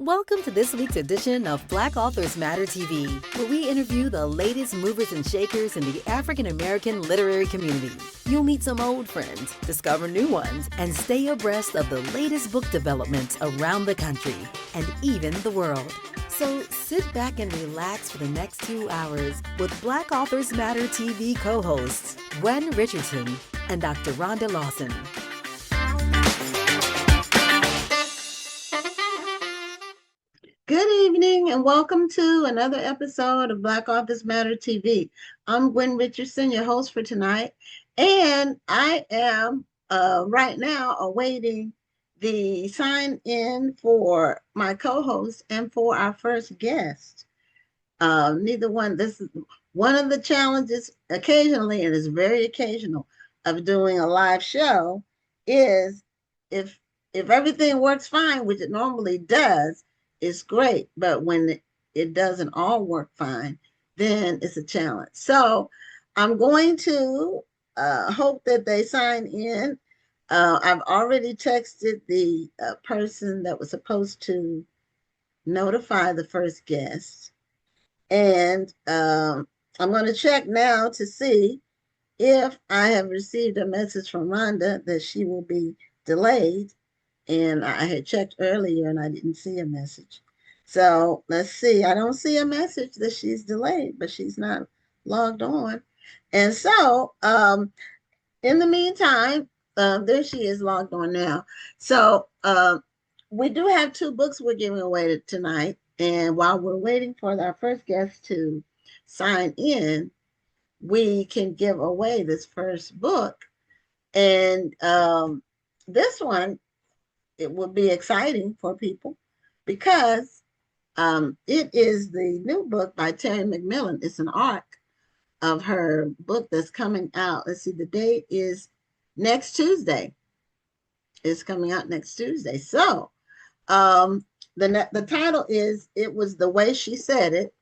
Welcome to this week's edition of Black Authors Matter TV, where we interview the latest movers and shakers in the African American literary community. You'll meet some old friends, discover new ones, and stay abreast of the latest book developments around the country and even the world. So sit back and relax for the next 2 hours with Black Authors Matter TV co-hosts Gwen Richardson and Dr. Rhonda Lawson. Good evening and welcome to another episode of Black Authors Matter TV. I'm Gwen Richardson, your host for tonight, and I am right now awaiting the sign in for my co-host and for our first guest. This is one of the challenges occasionally, and it's very occasional, of doing a live show is if everything works fine, which it normally does, it's great, but when it doesn't all work fine, then it's a challenge. So I'm going to hope that they sign in. I've already texted the person that was supposed to notify the first guest. And I'm going to check now to see if I have received a message from Rhonda that she will be delayed. And I had checked earlier and I didn't see a message. So let's see. I don't see a message that she's delayed, but she's not logged on. And so in the meantime, there she is logged on now. So we do have 2 books we're giving away tonight. And while we're waiting for our first guest to sign in, we can give away this first book. And this one, it will be exciting for people because it is the new book by Terry McMillan. It's an arc of her book that's coming out. Let's see, the date is next Tuesday. It's coming out next Tuesday. So the title is It Was the Way She Said It.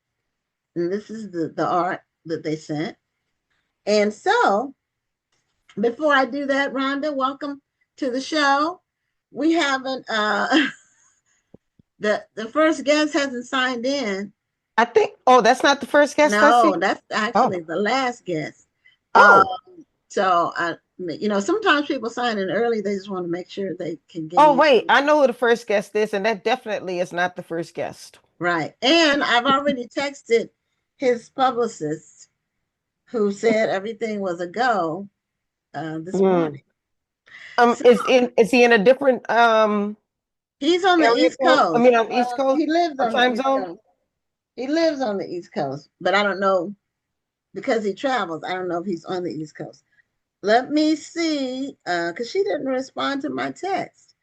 And this is the art that they sent. And so before I do that, Rhonda, welcome to the show. We haven't the first guest hasn't signed in. I think that's not the first guest. No, that's actually the last guest. So sometimes people sign in early, they just want to make sure they can get wait, I know who the first guest is, and that definitely is not the first guest. Right. And I've already texted his publicist who said everything was a go this morning. Is he in a different he's on the East Coast. I mean, on East Coast. He lives on time the East zone. Coast. He lives on the East Coast, but I don't know because he travels. I don't know if he's on the East Coast. Let me see, because she didn't respond to my text.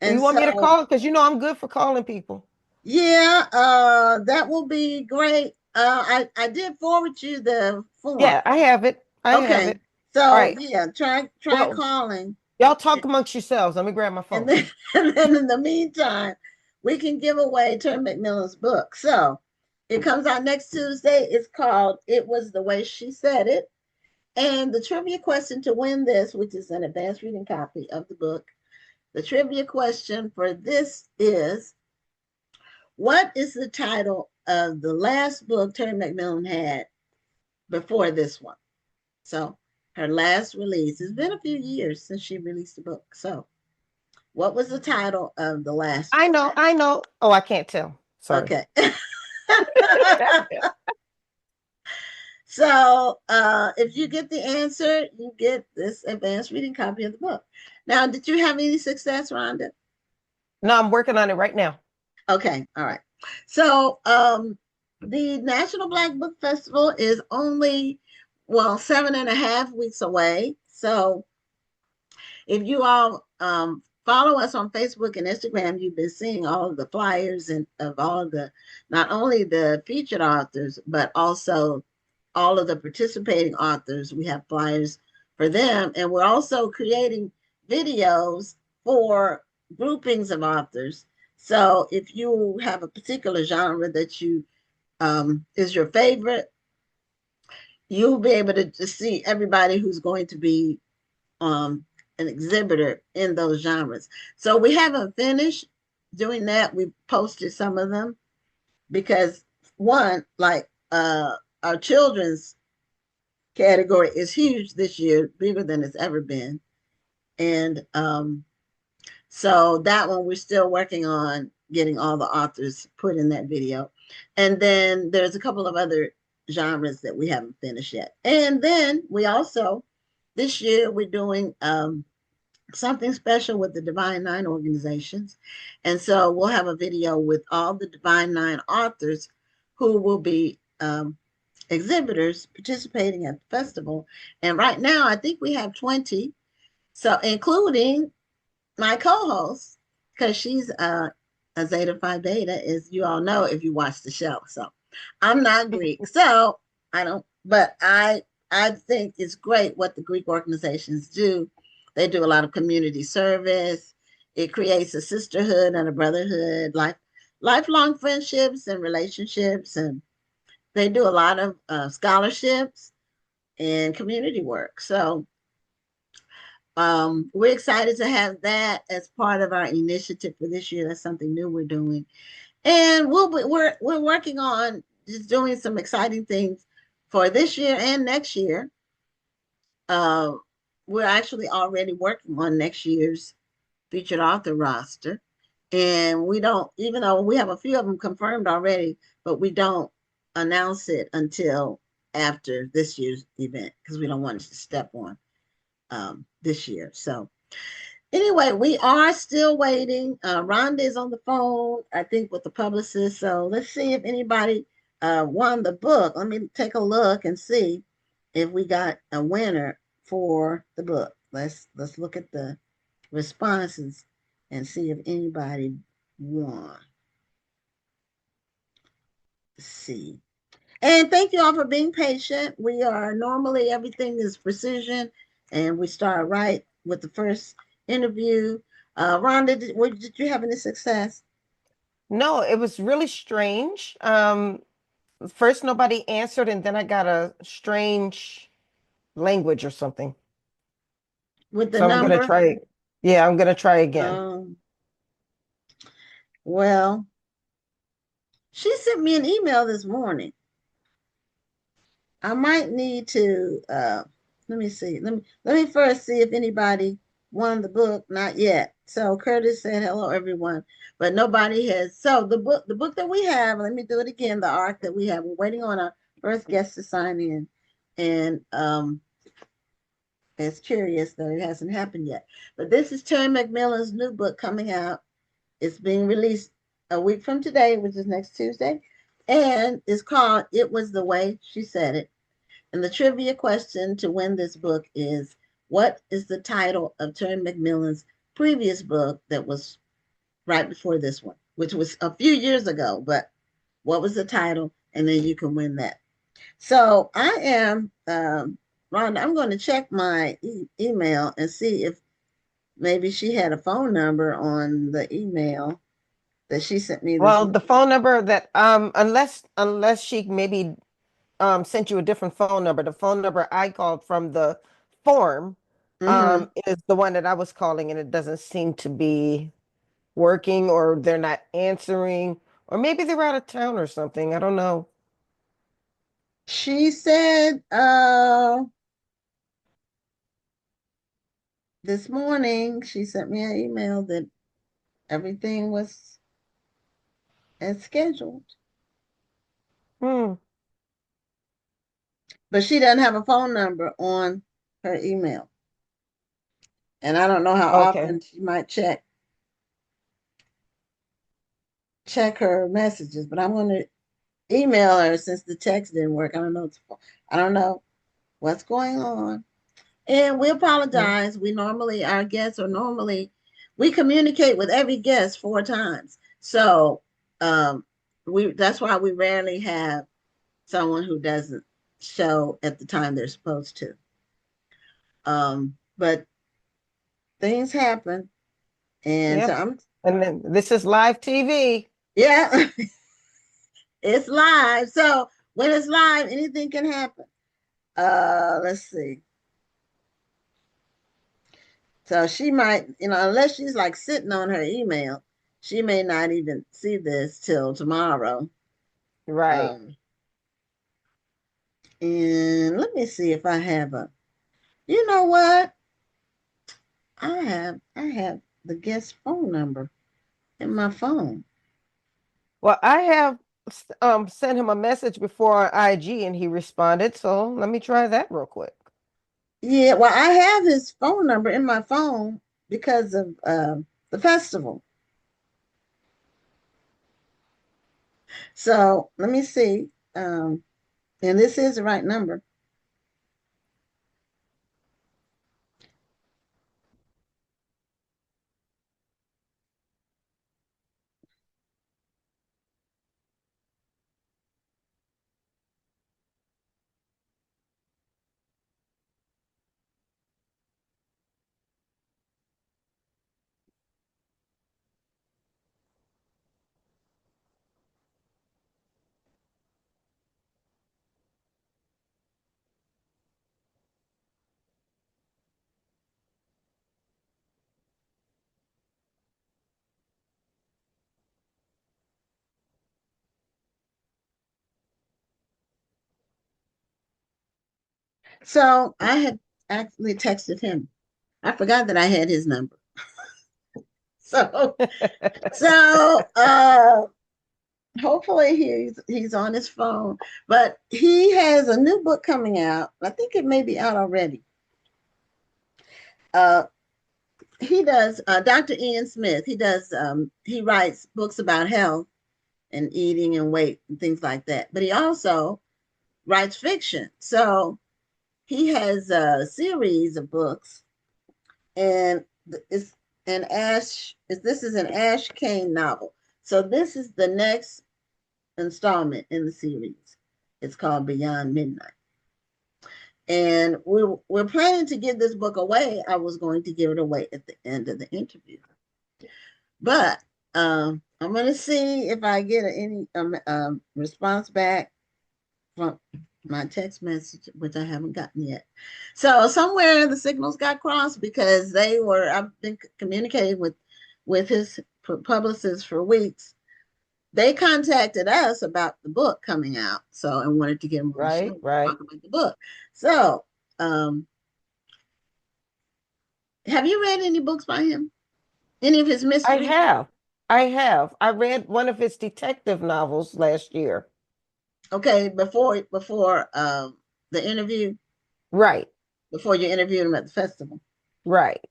And you want me to call? Because I'm good for calling people. Yeah, that will be great. I did forward you the form. Yeah, I have it. I have it. So yeah, try calling. Y'all talk amongst yourselves. Let me grab my phone. And then in the meantime, we can give away Terry McMillan's book. So it comes out next Tuesday. It's called It Was the Way She Said It. And the trivia question to win this, which is an advanced reading copy of the book, the trivia question for this is, what is the title of the last book Terry McMillan had before this one? So her last release. It's been a few years since she released a book. So what was the title of the last book? I know. Oh, I can't tell. Sorry. Okay. So if you get the answer, you get this advanced reading copy of the book. Now, did you have any success, Rhonda? No, I'm working on it right now. Okay. All right. So the National Black Book Festival is only 7.5 weeks away. So if you all follow us on Facebook and Instagram, you've been seeing all of the flyers and of all of the, not only the featured authors, but also all of the participating authors. We have flyers for them. And we're also creating videos for groupings of authors. So if you have a particular genre that you is your favorite, you'll be able to see everybody who's going to be an exhibitor in those genres. So we haven't finished doing that. We posted some of them because one, like our children's category is huge this year, bigger than it's ever been. And so that one we're still working on getting all the authors put in that video. And then there's a couple of other genres that we haven't finished yet. And then we also, this year, we're doing something special with the Divine Nine organizations. And so we'll have a video with all the Divine Nine authors who will be exhibitors participating at the festival. And right now, I think we have 20. So including my co-host, because she's a Zeta Phi Beta, as you all know if you watch the show. So I'm not Greek, so I don't. But I think it's great what the Greek organizations do. They do a lot of community service. It creates a sisterhood and a brotherhood, lifelong friendships and relationships, and they do a lot of scholarships and community work. So we're excited to have that as part of our initiative for this year. That's something new we're doing, and we're working on just doing some exciting things for this year and next year. Uh, we're actually already working on next year's featured author roster, and we don't, even though we have a few of them confirmed already, but we don't announce it until after this year's event because we don't want to step on this year. So anyway, we are still waiting. Rhonda is on the phone, I think, with the publicist. So let's see if anybody won the book. Let me take a look and see if we got a winner for the book. Let's look at the responses and see if anybody won. Let's see. And thank you all for being patient. We are normally, everything is precision, and we start right with the first interview. Rhonda, did you have any success? No, it was really strange. First nobody answered, and then I got a strange language or something. With the So I'm gonna number? try. Yeah, I'm gonna try again. Well, she sent me an email this morning. I might need to let me see. Let me first see if anybody won the book. Not yet. So Curtis said hello everyone, but nobody has. So the book that we have, let me do it again, the arc that we have. We're waiting on our first guest to sign in. And it's curious that it hasn't happened yet. But this is Terry McMillan's new book coming out. It's being released a week from today, which is next Tuesday. And it's called It Was the Way She Said It. And the trivia question to win this book is, what is the title of Terry McMillan's previous book that was right before this one, which was a few years ago, but what was the title? And then you can win that. So I am, Rhonda, I'm going to check my email and see if maybe she had a phone number on the email that she sent me this Well, the morning. phone number that unless she maybe sent you a different phone number, the phone number I called from the form Mm-hmm. is the one that I was calling, and it doesn't seem to be working, or they're not answering, or maybe they're out of town or something. I don't know. She said this morning, she sent me an email that everything was as scheduled. Hmm. But she doesn't have a phone number on her email. And I don't know how Okay. often she might check her messages, but I'm going to email her since the text didn't work. I don't know what's going on. And we Yeah. apologize. Our guests are normally, we communicate with every guest 4 times. So that's why we rarely have someone who doesn't show at the time they're supposed to. But things happen. And so Yep. And then this is live TV. yeah, it's live. So when it's live, anything can happen. Let's see. So she might, unless she's like sitting on her email, she may not even see this till tomorrow. Right. And let me see if I have you know what? I have the guest phone number in my phone. Well, I have sent him a message before on IG and he responded. So let me try that real quick. Yeah, well, I have his phone number in my phone because of the festival. So let me see. And this is the right number. So I had actually texted him. I forgot that I had his number. So so hopefully he's on his phone. But he has a new book coming out. I think it may be out already. Uh he does Dr. Ian Smith. He writes books about health and eating and weight and things like that. But he also writes fiction. So he has a series of books, and it's this is an Ash Kane novel. So this is the next installment in the series. It's called Beyond Midnight. And we're planning to give this book away. I was going to give it away at the end of the interview. But I'm going to see if I get any response back from my text message, which I haven't gotten yet. So somewhere the signals got crossed because I've been communicating with his publicist for weeks. They contacted us about the book coming out, so and wanted to get him on the show Right. talk about the book. So, have you read any books by him? Any of his I mysteries? have. I have. I read one of his detective novels last year. Okay, before the interview, Right. before you interviewed him at the festival. Right.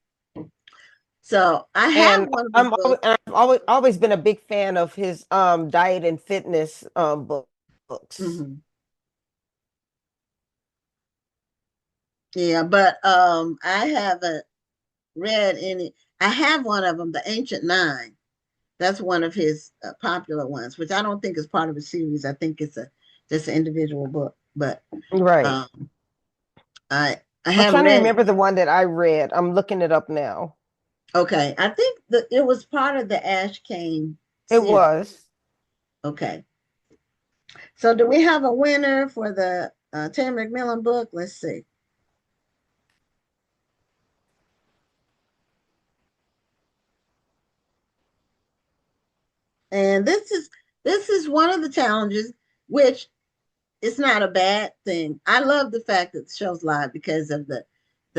So I have And one of his books. I've always been a big fan of his diet and fitness books. Mhm. Yeah, but I haven't read any. I have one of them, The Ancient Nine. That's one of his popular ones, which I don't think is part of a series. I think it's a just an individual book. But Right. um, I I'm haven't trying to read it. remember the one that I read. I'm looking it up now. Okay, I think that it was part of the Ash Kane It series. was. Okay, so do we have a winner for the Terry McMillan book? Let's see. And this is one of the challenges, which it's not a bad thing. I love the fact that the show's live because of the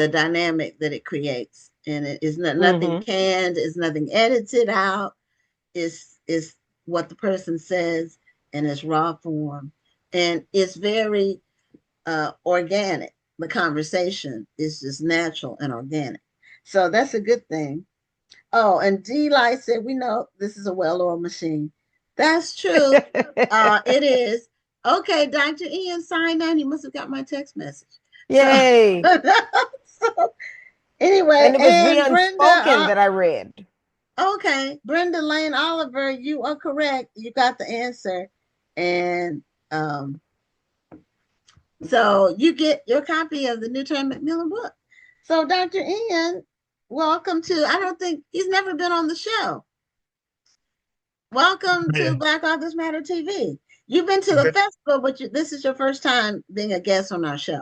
dynamic that it creates, and it is nothing Mm-hmm. canned, it's nothing edited out. It's what the person says in its raw form, and it's very organic. The conversation is just natural and organic, so that's a good thing. Oh, and D Light said, we know this is a well-oiled machine. That's true. It is. Okay, Dr. Ian signed on. He must have got my text message. So, Yay. so anyway, And it was The and Brenda, Unspoken that I read. okay, Brenda Lane Oliver, you are correct. You got the answer. And so you get your copy of the new Terry McMillan book. So, Dr. Ian, welcome to, I don't think he's never been on the show. Welcome to Yeah, Black Authors Matter TV. You've been to the festival, but this is your first time being a guest on our show.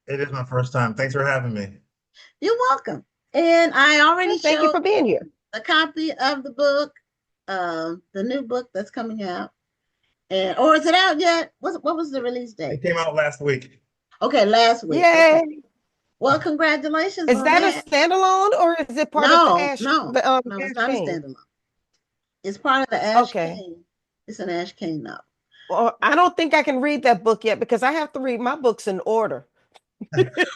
it is my first time. Thanks for having me. You're welcome. And I already Thank you showed for being here. a copy of the book. the new book that's coming out. And or is it out yet? What was the release date? It came out last week. Okay, last week. Okay. Yay! Well, congratulations Is on that a that. standalone or is it part of the No, Ash no, the no, it's Ash not a King? standalone. It's part of the Ash Okay. King. It's an Ash King novel. Well, I don't think I can read that book yet because I have to read my books in order.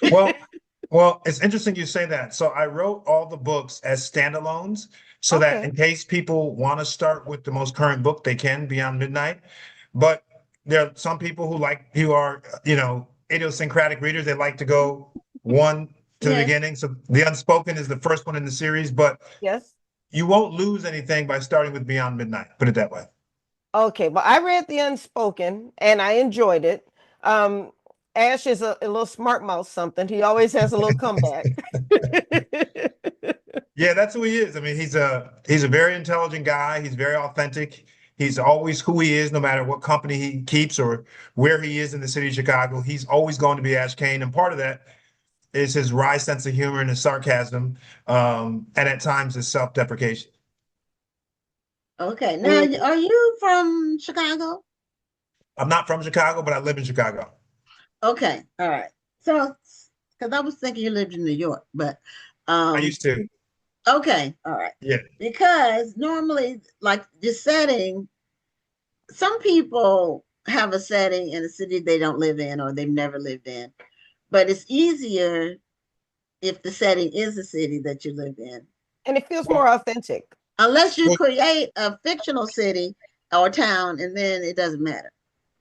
Well, well, it's interesting you say that. So I wrote all the books as standalones so that Okay. in case people want to start with the most current book, they can Beyond Midnight. But there are some people who are, idiosyncratic readers. They like to go one to the Yes. beginning. So The Unspoken is the first one in the series, but Yes. you won't lose anything by starting with Beyond Midnight. Put it that way. Okay. Well, I read The Unspoken and I enjoyed it. Um, Ash is a little smart mouth something. He always has a little comeback. Yeah, that's who he is. I mean, he's a very intelligent guy. He's very authentic. He's always who he is, no matter what company he keeps or where he is in the city of Chicago. He's always going to be Ash Kane, and part of that is his wry sense of humor and his sarcasm, and at times his self-deprecation. Okay. Now, Mm, are you from Chicago? I'm not from Chicago, but I live in Chicago. Okay. All right. So, because I was thinking you lived in New York, but I um, used to. okay. All right. Yeah, Because normally, like the setting, some people have a setting in a city they don't live in or they've never lived in, but it's easier if the setting is a city that you live in, and it feels well, more authentic. unless you well, create a fictional city or town, and then it doesn't matter.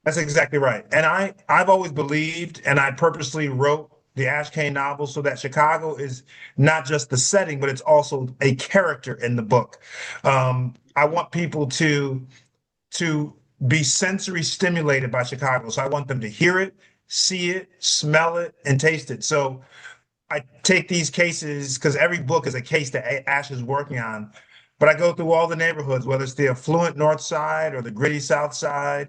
that's exactly right. And I've always believed, and I purposely wrote the Ash Kane novel so that Chicago is not just the setting, but it's also a character in the book. I want people to be sensory stimulated by Chicago. So I want them to hear it, see it, smell it, and taste it. So I take these cases because every book is a case that Ash is working on. But I go through all the neighborhoods, whether it's the affluent North Side or the gritty South Side,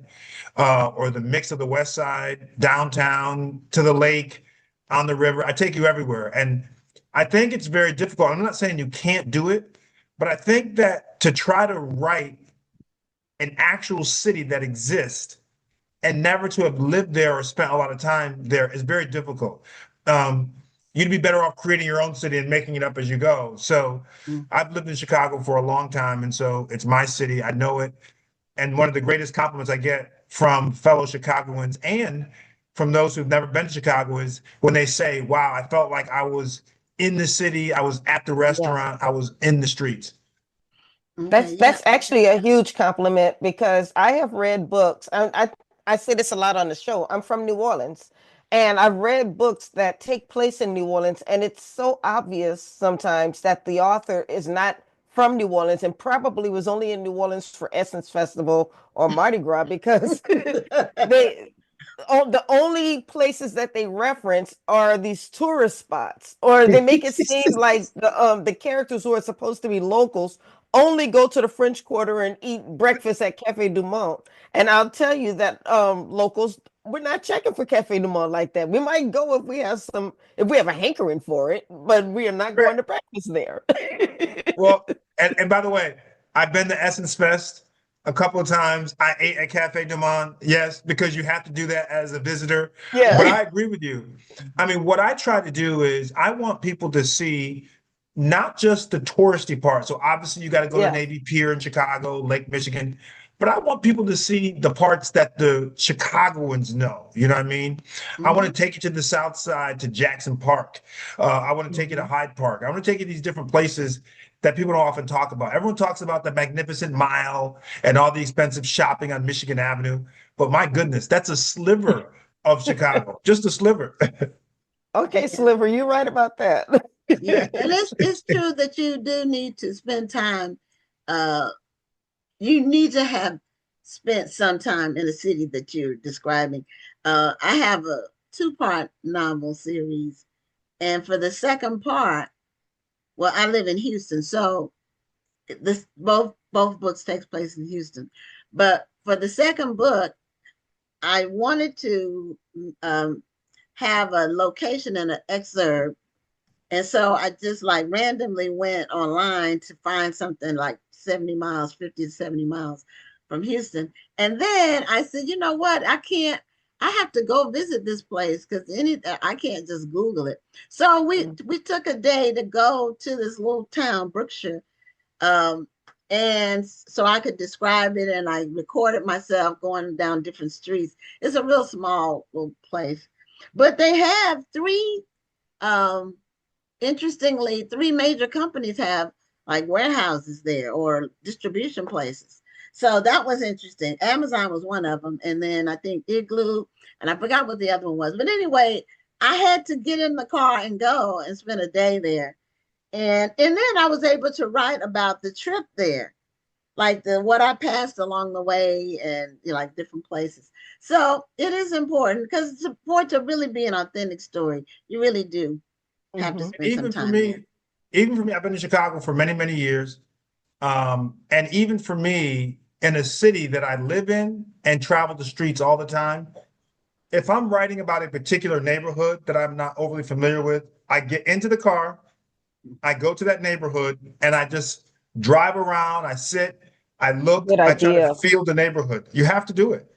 or the mix of the West Side, downtown to the lake, on the river. I take you everywhere, and I think it's very difficult. I'm not saying you can't do it, but I think that to try to write an actual city that exists and never to have lived there or spent a lot of time there is very difficult. Um, you'd be better off creating your own city and making it up as you go. So Mm. I've lived in Chicago for a long time, and so it's my city. I know it. And one of the greatest compliments I get from fellow Chicagoans and from those who've never been to Chicago is when they say, "Wow, I felt like I was in the city, I was at the Yeah. restaurant, I was in the streets." Okay. Yeah. That's actually a huge compliment because I have read books. I say this a lot on the show. I'm from New Orleans, and I've read books that take place in New Orleans, and it's so obvious sometimes that the author is not from New Orleans and probably was only in New Orleans for Essence Festival or Mardi Gras because they the only places that they reference are these tourist spots, or they make it seem like the characters who are supposed to be locals only go to the French Quarter and eat breakfast at Cafe Du Monde. And I'll tell you that locals, we're not checking for Cafe Du Monde like that. We might go if we have a hankering for it, but we are not going to breakfast there. Well, and by the way, I've been to Essence Fest a couple of times. I ate at Cafe Du Monde, yes, because you have to do that as a visitor. But Yeah, I agree with you. I mean, what I try to do is I want people to see not just the touristy part. So obviously you got to go to yeah, Navy Pier in Chicago, Lake Michigan. But I want people to see the parts that the Chicagoans know. You know what I mean? I want Mhm. to take you to the South Side, to Jackson Park. I want to take you to Mhm. Hyde Park. I want to take you to these different places that people don't often talk about. Everyone talks about the Magnificent Mile and all the expensive shopping on Michigan Avenue. But my goodness, that's a sliver of Chicago, just a sliver. okay, Yeah. Sliver, you're right about that. Yeah. And it's true that you do need to spend time. Uh, you need to have spent some time in the city that you're describing. I have a two-part novel series, and for the second part, well, I live in Houston, so this both books takes place in Houston. But for the second book, I wanted to um, have a location and an excerpt And so I just like randomly went online to find something like 70 miles, 50 to 70 miles from Houston. And then I said, you know what? I have to go visit this place because I can't just Google it. So we took a day to go to this little town, Brookshire. Um, and so I could describe it, and I recorded myself going down different streets. It's a real small little place, but they have um, interestingly, three major companies have like warehouses there or distribution places. So that was interesting. Amazon was one of them, and then I think Igloo, and I forgot what the other one was. But anyway, I had to get in the car and go and spend a day there. And then I was able to write about the trip there, like what I passed along the way, and like different places. So it is important because it's important to really be an authentic story. You really do have to spend some Even for time there. me, even for me, I've been in Chicago for many, many years. And even for me, in a city that I live in and travel the streets all the time, if I'm writing about a particular neighborhood that I'm not overly familiar with, I get into the car, I go to that neighborhood, and I just drive around, I sit, I look, Good I try to idea. feel the neighborhood. You have to do it.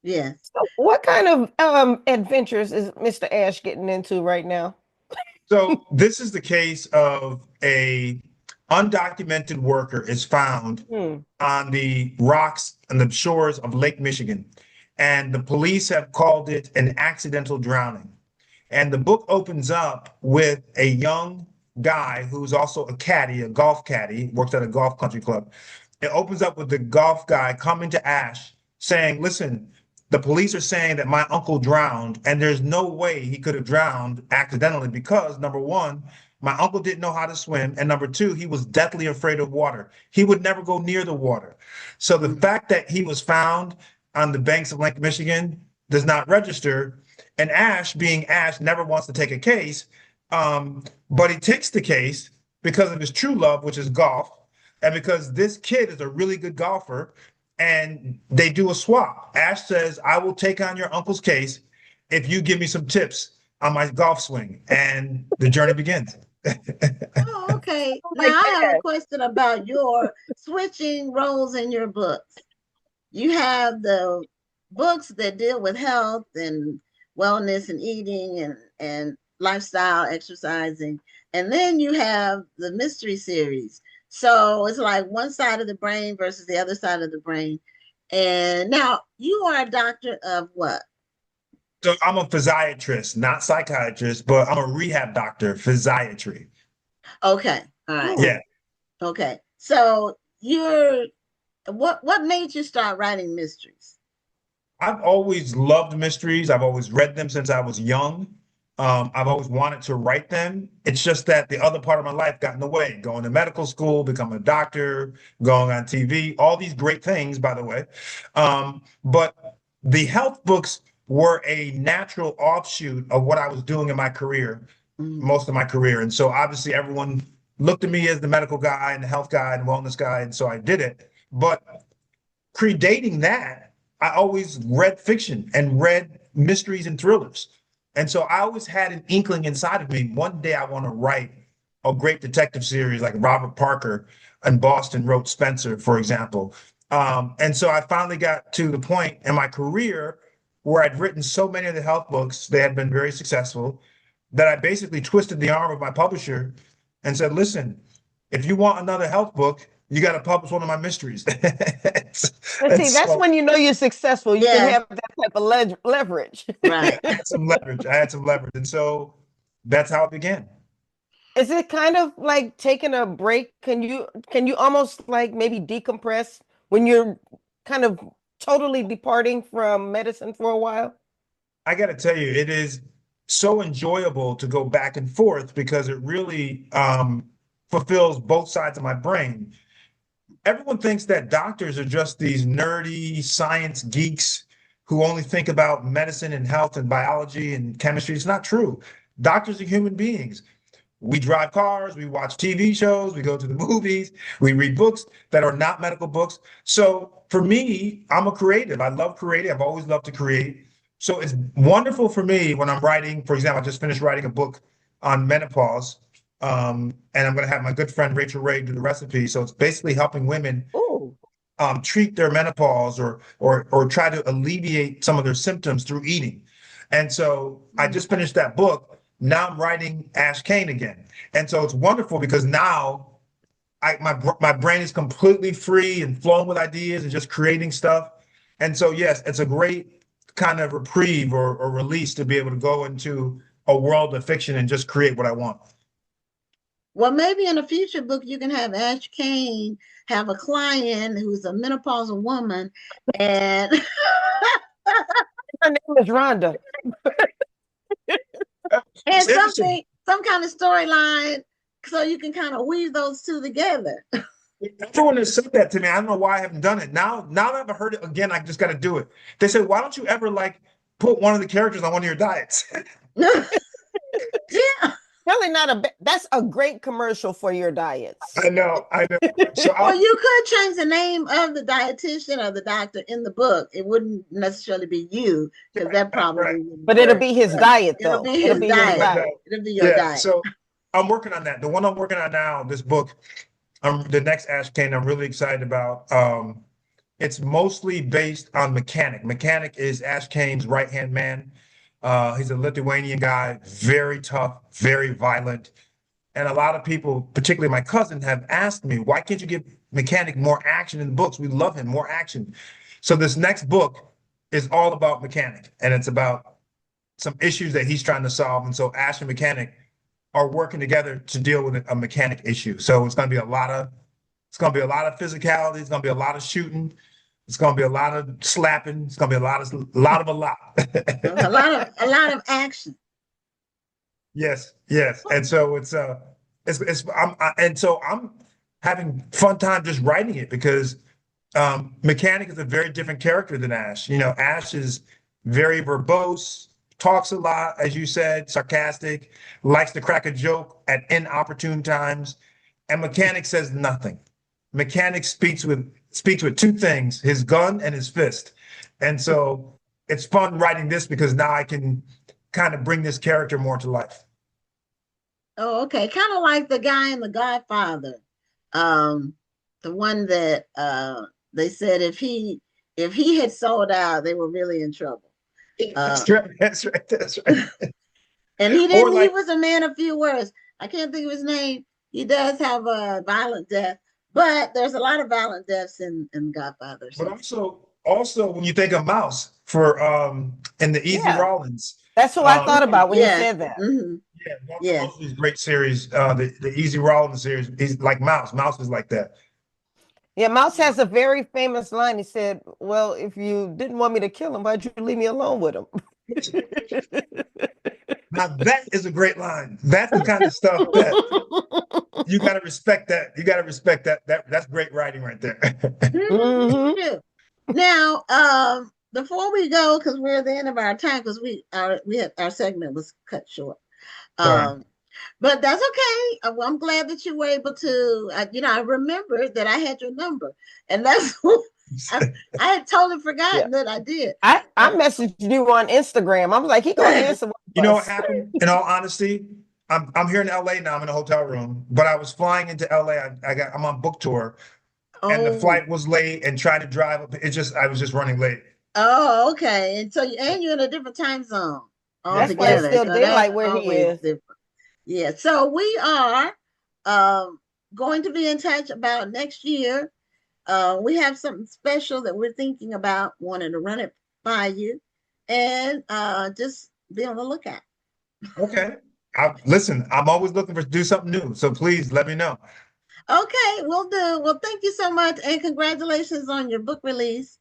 Yes. So what kind of adventures is Mr. Ash getting into right now? So this is the case of a undocumented worker is found Hmm. on the rocks and the shores of Lake Michigan, and the police have called it an accidental drowning. And the book opens up with a young guy who's also a caddy, a golf caddy, works at a golf country club. It opens up with the golf guy coming to Ash saying, listen, the police are saying that my uncle drowned, and there's no way he could have drowned accidentally because, number one, my uncle didn't know how to swim, and number two, he was deathly afraid of water. He would never go near the water. So the fact that he was found on the banks of Lake Michigan does not register. And Ash, being Ash, never wants to take a case, but he takes the case because of his true love, which is golf, and because this kid is a really good golfer, and they do a swap. Ash says, I will take on your uncle's case if you give me some tips on my golf swing. And the journey begins. Oh, okay. Oh Now my I have a God. question about your switching roles in your books. You have the books that deal with health and wellness and eating and lifestyle, exercising, and then you have the mystery series. So it's like one side of the brain versus the other side of the brain. And now you are a doctor of what? So I'm a physiatrist, not psychiatrist, but I'm a rehab doctor, physiatry. Okay. All right. Hmm. Yeah. Okay. So you're what made you start writing mysteries? I've always loved mysteries. I've always read them since I was young. I've always wanted to write them. It's just that the other part of my life got in the way, going to medical school, becoming a doctor, going on TV, all these great things, by the way. But the health books were a natural offshoot of what I was doing in my career, Mm. most of my career. And so obviously everyone looked at me as the medical guy and the health guy and wellness guy. And so I did it. But predating that, I always read fiction and read mysteries and thrillers. And so I always had an inkling inside of me. One day I want to write a great detective series like Robert Parker in Boston wrote Spencer, for example. And so I finally got to the point in my career where I'd written so many of the health books, they had been very successful, that I basically twisted the arm of my publisher and said, listen, if you want another health book, you got to publish one of my mysteries. And And see, that's so when you know you're successful. You can Yes. have that type of leverage. Right. I had some leverage. I had some leverage. And so that's how it began. Is it kind of like taking a break? Can you almost like maybe decompress when you're kind of totally departing from medicine for a while? I got to tell you, it is so enjoyable to go back and forth because it really fulfills both sides of my brain. Everyone thinks that doctors are just these nerdy science geeks who only think about medicine and health and biology and chemistry. It's not true. Doctors are human beings. We drive cars, we watch TV shows, we go to the movies, we read books that are not medical books. So for me, I'm a creative. I love creating. I've always loved to create. So it's wonderful for me when I'm writing. For example, I just finished writing a book on menopause. And I'm going to have my good friend Rachel Ray do the recipe. So it's basically helping women Ooh. treat their menopause or try to alleviate some of their symptoms through eating. And so I just finished that book. Now I'm writing Ash Kane again. And so it's wonderful because now my brain is completely free and flowing with ideas and just creating stuff. And so yes, it's a great kind of reprieve or release to be able to go into a world of fiction and just create what I want. Well, maybe in a future book, you can have Ash Kane have a client who's a menopausal woman, and Her name is Rhonda. and something, some kind of storyline, so you can kind of weave those two together. Everyone has said that to me. I don't know why I haven't done it. Now that I've heard it again, I just got to do it. They said, why don't you ever like put one of the characters on one of your diets? Yeah. Really that's a great commercial for your diets. I know. So Well, you could change the name of the dietitian or the doctor in the book. It wouldn't necessarily be you, because that probably right. wouldn't But work. it'll be his diet, though. It'll be his diet. It'll be your diet. So I'm working on that. The one I'm working on now, this book, the next Ash Kane, I'm really excited about. It's mostly based on Mechanic. Mechanic is Ash Kane's right-hand man. He's a Lithuanian guy, very tough, very violent. And a lot of people, particularly my cousin, have asked me, why can't you give Mechanic more action in the books? We love him, more action. So this next book is all about Mechanic, and it's about some issues that he's trying to solve. And so Ash and Mechanic are working together to deal with a mechanic issue. So it's going to be a lot of physicality. It's going to be a lot of shooting. It's going to be a lot of slapping. It's going to be a lot. a lot of action. Yes. And so I'm having fun time just writing it because Mechanic is a very different character than Ash. You know, Ash is very verbose, talks a lot, as you said, sarcastic, likes to crack a joke at inopportune times, and Mechanic says nothing. Mechanic speaks with two things, his gun and his fist. And so it's fun writing this because now I can kind of bring this character more to life. Oh, okay. Kind of like the guy in The Godfather. The one that they said if he had sold out, they were really in trouble. That's right. And he was a man of few words. I can't think of his name. He does have a violent death. But there's a lot of violent deaths in Godfather. But also when you think of Mouse for in the Easy Rollins. That's what I thought about when you said that. Mm-hmm. Most of these great series, the Easy Rollins series, he's like Mouse. Mouse is like that. Yeah, Mouse has a very famous line. He said, well, if you didn't want me to kill him, why'd you leave me alone with him? Now that is a great line. That's the kind of stuff that you got to respect. That's great writing right there. Mm-hmm. Now, before we go, because we're at the end of our time, because our segment was cut short. But that's okay. I'm glad that you were able to. I remembered that I had your number, and that's I had totally forgotten that I did. I messaged you on Instagram. I was like, he gonna answer. You know what happened? In all honesty, I'm here in LA now. I'm in a hotel room, but I was flying into LA. I'm on book tour, and the flight was late. And trying to drive up, I was just running late. Oh, okay. And so you're in a different time zone altogether. That's why it's still daylight where he is. Different. Yeah. So we are going to be in touch about next year. We have something special that we're thinking about, wanting to run it by you, and just be on the lookout. Okay. Listen, I'm always looking to do something new, so please let me know. Okay, we'll do. Well, thank you so much, and congratulations on your book release.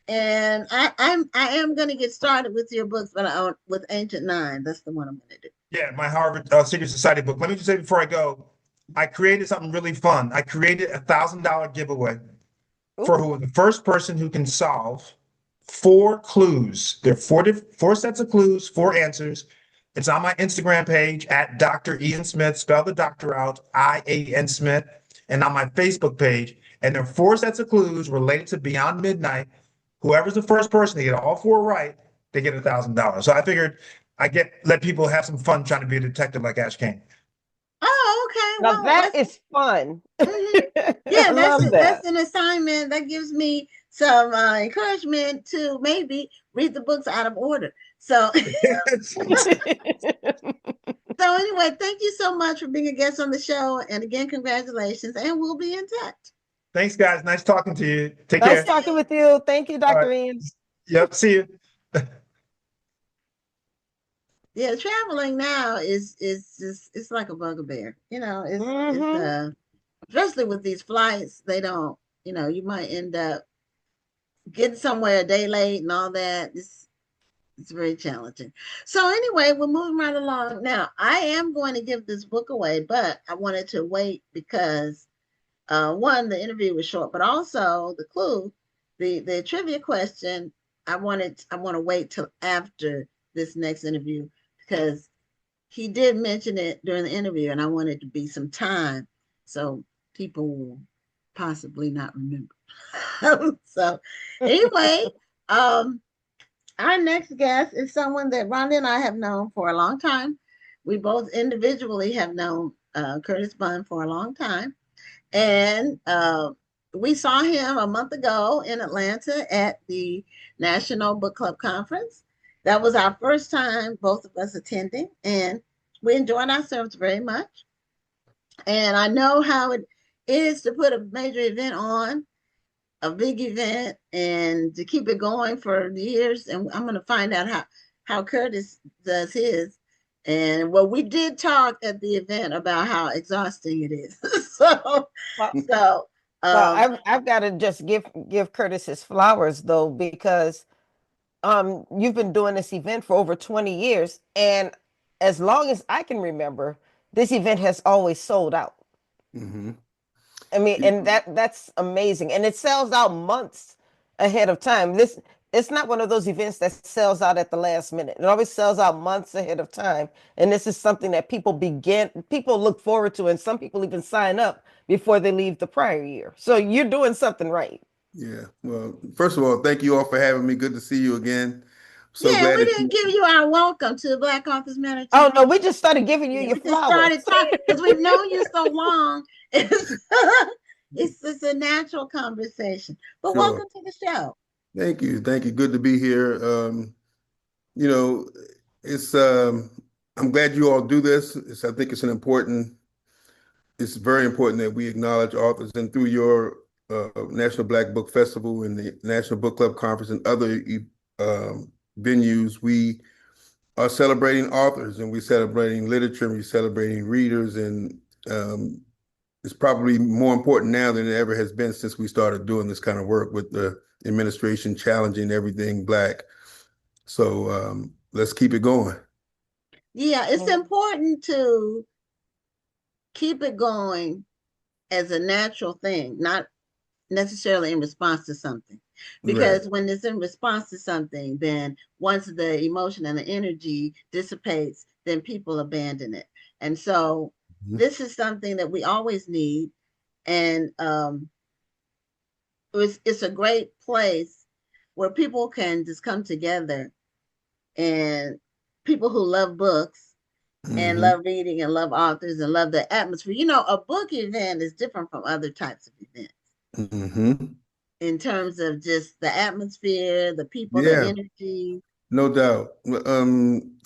And I am going to get started with your books, but with Ancient Nine. That's the one I'm going to do. Yeah, my Harvard Secret Society book. Let me just say before I go, I created something really fun. I created a $1,000 giveaway for the first person who can solve 4 clues. There are 4 sets of clues, 4 answers. It's on my Instagram page at Dr. Ian Smith, spell the doctor out, I-A-N Smith, and on my Facebook page. And there are 4 sets of clues related to Beyond Midnight. Whoever's the first person to get all 4 right, they get $1,000. So I figured let people have some fun trying to be a detective like Ash Kane. Oh, okay. Now Well, that is fun. mhm. I Yeah, love that's that. an assignment that gives me some encouragement to maybe read the books out of order. So, so anyway, thank you so much for being a guest on the show, and again, congratulations, and we'll be in touch. Thanks, guys. Nice talking to you. Take Nice care. talking with you. Thank you, All right. Dr. Ian. Yep. See you. Yeah, traveling now is just it's like a bugbear. It's Hmm. especially with these flights, they don't, you might end up getting somewhere a day late and all that. It's very challenging. So anyway, we're moving right along. Now, I am going to give this book away, but I wanted to wait because one, the interview was short, but also the clue, the trivia question, I want to wait till after this next interview because he did mention it during the interview, and I wanted to be some time so people will possibly not remember. So anyway, um, our next guest is someone that Rhonda and I have known for a long time. We both individually have known Curtis Bunn for a long time. And we saw him a month ago in Atlanta at the National Book Club Conference. That was our first time, both of us attending, and we enjoyed ourselves very much. And I know how it is to put a major event on, a big event, and to keep it going for years. And I'm going to find out how Curtis does his. And well, we did talk at the event about how exhausting it is. so, Well, so, well, um, I've got to just give Curtis his flowers though, because you've been doing this event for over 20 years, and as long as I can remember, this event has always sold out. Mm-hmm. I mean, and that's amazing. And it sells out months ahead of time. This It's not one of those events that sells out at the last minute. It always sells out months ahead of time. And this is something that people look forward to, and some people even sign up before they leave the prior year. So you're doing something right. Yeah. Well, first of all, thank you all for having me. Good to see you again. So yeah, and glad we that didn't you. give you our welcome to Black Office Matter Oh no, TV. we just started giving you Yeah, your we just started flowers. talking because we've known you so long. It's, it's a natural conversation. But Sure. welcome to the show. Thank you. Thank you. Good to be here. You know, it's I'm glad you all do this. I think it's very important that we acknowledge authors, and through your National Black Book Festival and the National Book Club Conference and other venues, we are celebrating authors, and we're celebrating literature, and we're celebrating readers, and um, it's probably more important now than it ever has been since we started doing this kind of work with the administration challenging everything Black. So let's keep it going. Yeah, it's important to keep it going as a natural thing, not necessarily in response to something. Right. Because when it's in response to something, then once the emotion and the energy dissipates, then people abandon it. And so Mhm. this is something that we always need. And it's a great place where people can just come together, and people who love books and Mhm. love reading and love authors and love the atmosphere. A book event is different from other types of events Mhm. in terms of just the atmosphere, the people, the Yeah, energy. no doubt.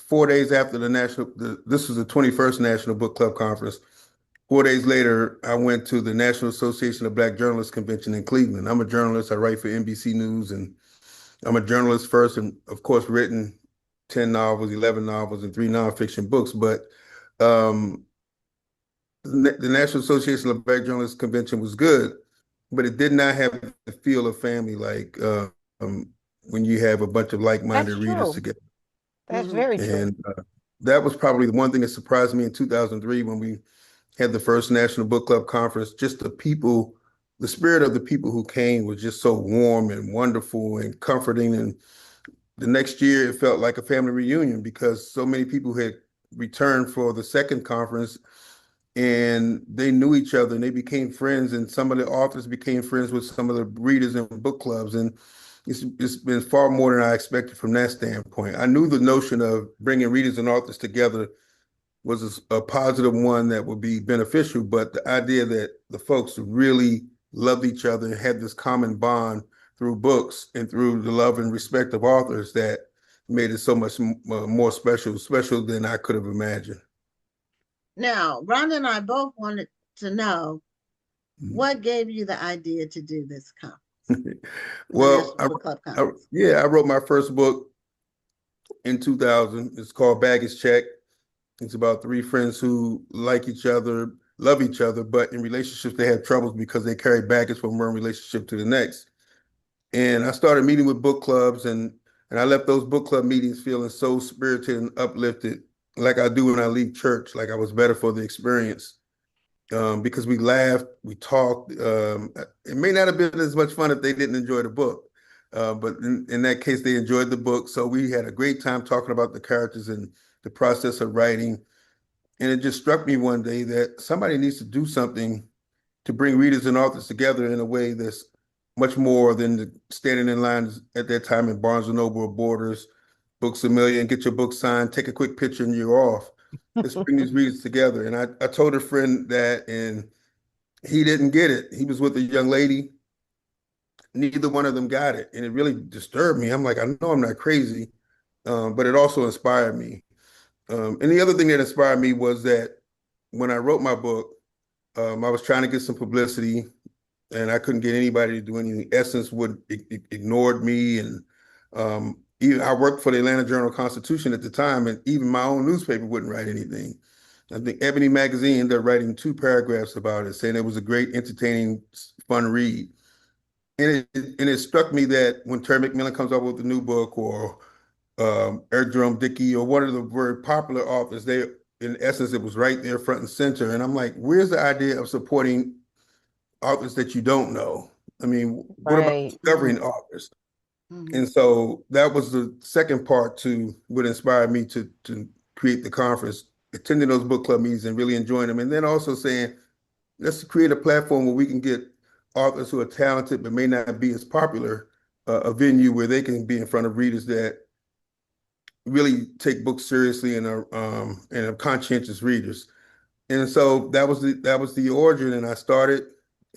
4 days after this was the 21st National Book Club Conference. 4 days later, I went to the National Association of Black Journalists Convention in Cleveland. I'm a journalist. I write for NBC News, and I'm a journalist first, and of course, written 10 novels, 11 novels, and three nonfiction books. But um, the National Association of Black Journalists Convention was good, but it did not have the feel of family like when you have a bunch of like-minded That's readers true. together. That's Mhm. very true. And that was probably the one thing that surprised me in 2003 when we had the first National Book Club Conference. Just the people, the spirit of the people who came was just so warm and wonderful and comforting. And the next year, it felt like a family reunion because so many people had returned for the second conference, and they knew each other and they became friends. And some of the authors became friends with some of the readers in book clubs. And it's been far more than I expected from that standpoint. I knew the notion of bringing readers and authors together was a positive one that would be beneficial, but the idea that the folks really loved each other and had this common bond through books and through the love and respect of authors that made it so much more special than I could have imagined. Now, Rhonda and I both wanted to know what gave you the idea to do this conference, Well, the National Book Club Conference. I wrote my first book in 2000. It's called Baggage Check. It's about three friends who like each other, love each other, but in relationships they have troubles because they carry baggage from one relationship to the next. And I started meeting with book clubs, and I left those book club meetings feeling so spirited and uplifted, like I do when I leave church, like I was better for the experience. Because we laughed, we talked. It may not have been as much fun if they didn't enjoy the book, but in that case, they enjoyed the book. So we had a great time talking about the characters and the process of writing. And it just struck me one day that somebody needs to do something to bring readers and authors together in a way that's much more than standing in lines at that time in Barnes and Noble or Borders, Books a Million, get your book signed, take a quick picture, and you're off. Let's bring these readers together. And I told a friend that, and he didn't get it. He was with a young lady. Neither one of them got it. And it really disturbed me. I'm like, I know I'm not crazy, but it also inspired me. And the other thing that inspired me was that when I wrote my book, I was trying to get some publicity and I couldn't get anybody to do anything. Essence ignored me. And even I worked for the Atlanta Journal-Constitution at the time, and even my own newspaper wouldn't write anything. I think Ebony Magazine ended up writing 2 paragraphs about it, saying it was a great, entertaining, fun read. And it struck me that when Terry McMillan comes up with a new book, or Eric Jerome Dickey, or one of the very popular authors, they, in essence, it was right there front and center. And I'm like, where's the idea of supporting authors that you don't know? I mean, what about discovering authors? And so that was the second part to what inspired me to create the conference, attending those book club meetings and really enjoying them. And then also saying, let's create a platform where we can get authors who are talented but may not be as popular, a venue where they can be in front of readers that really take books seriously and are conscientious readers. And so that was the origin. And I started,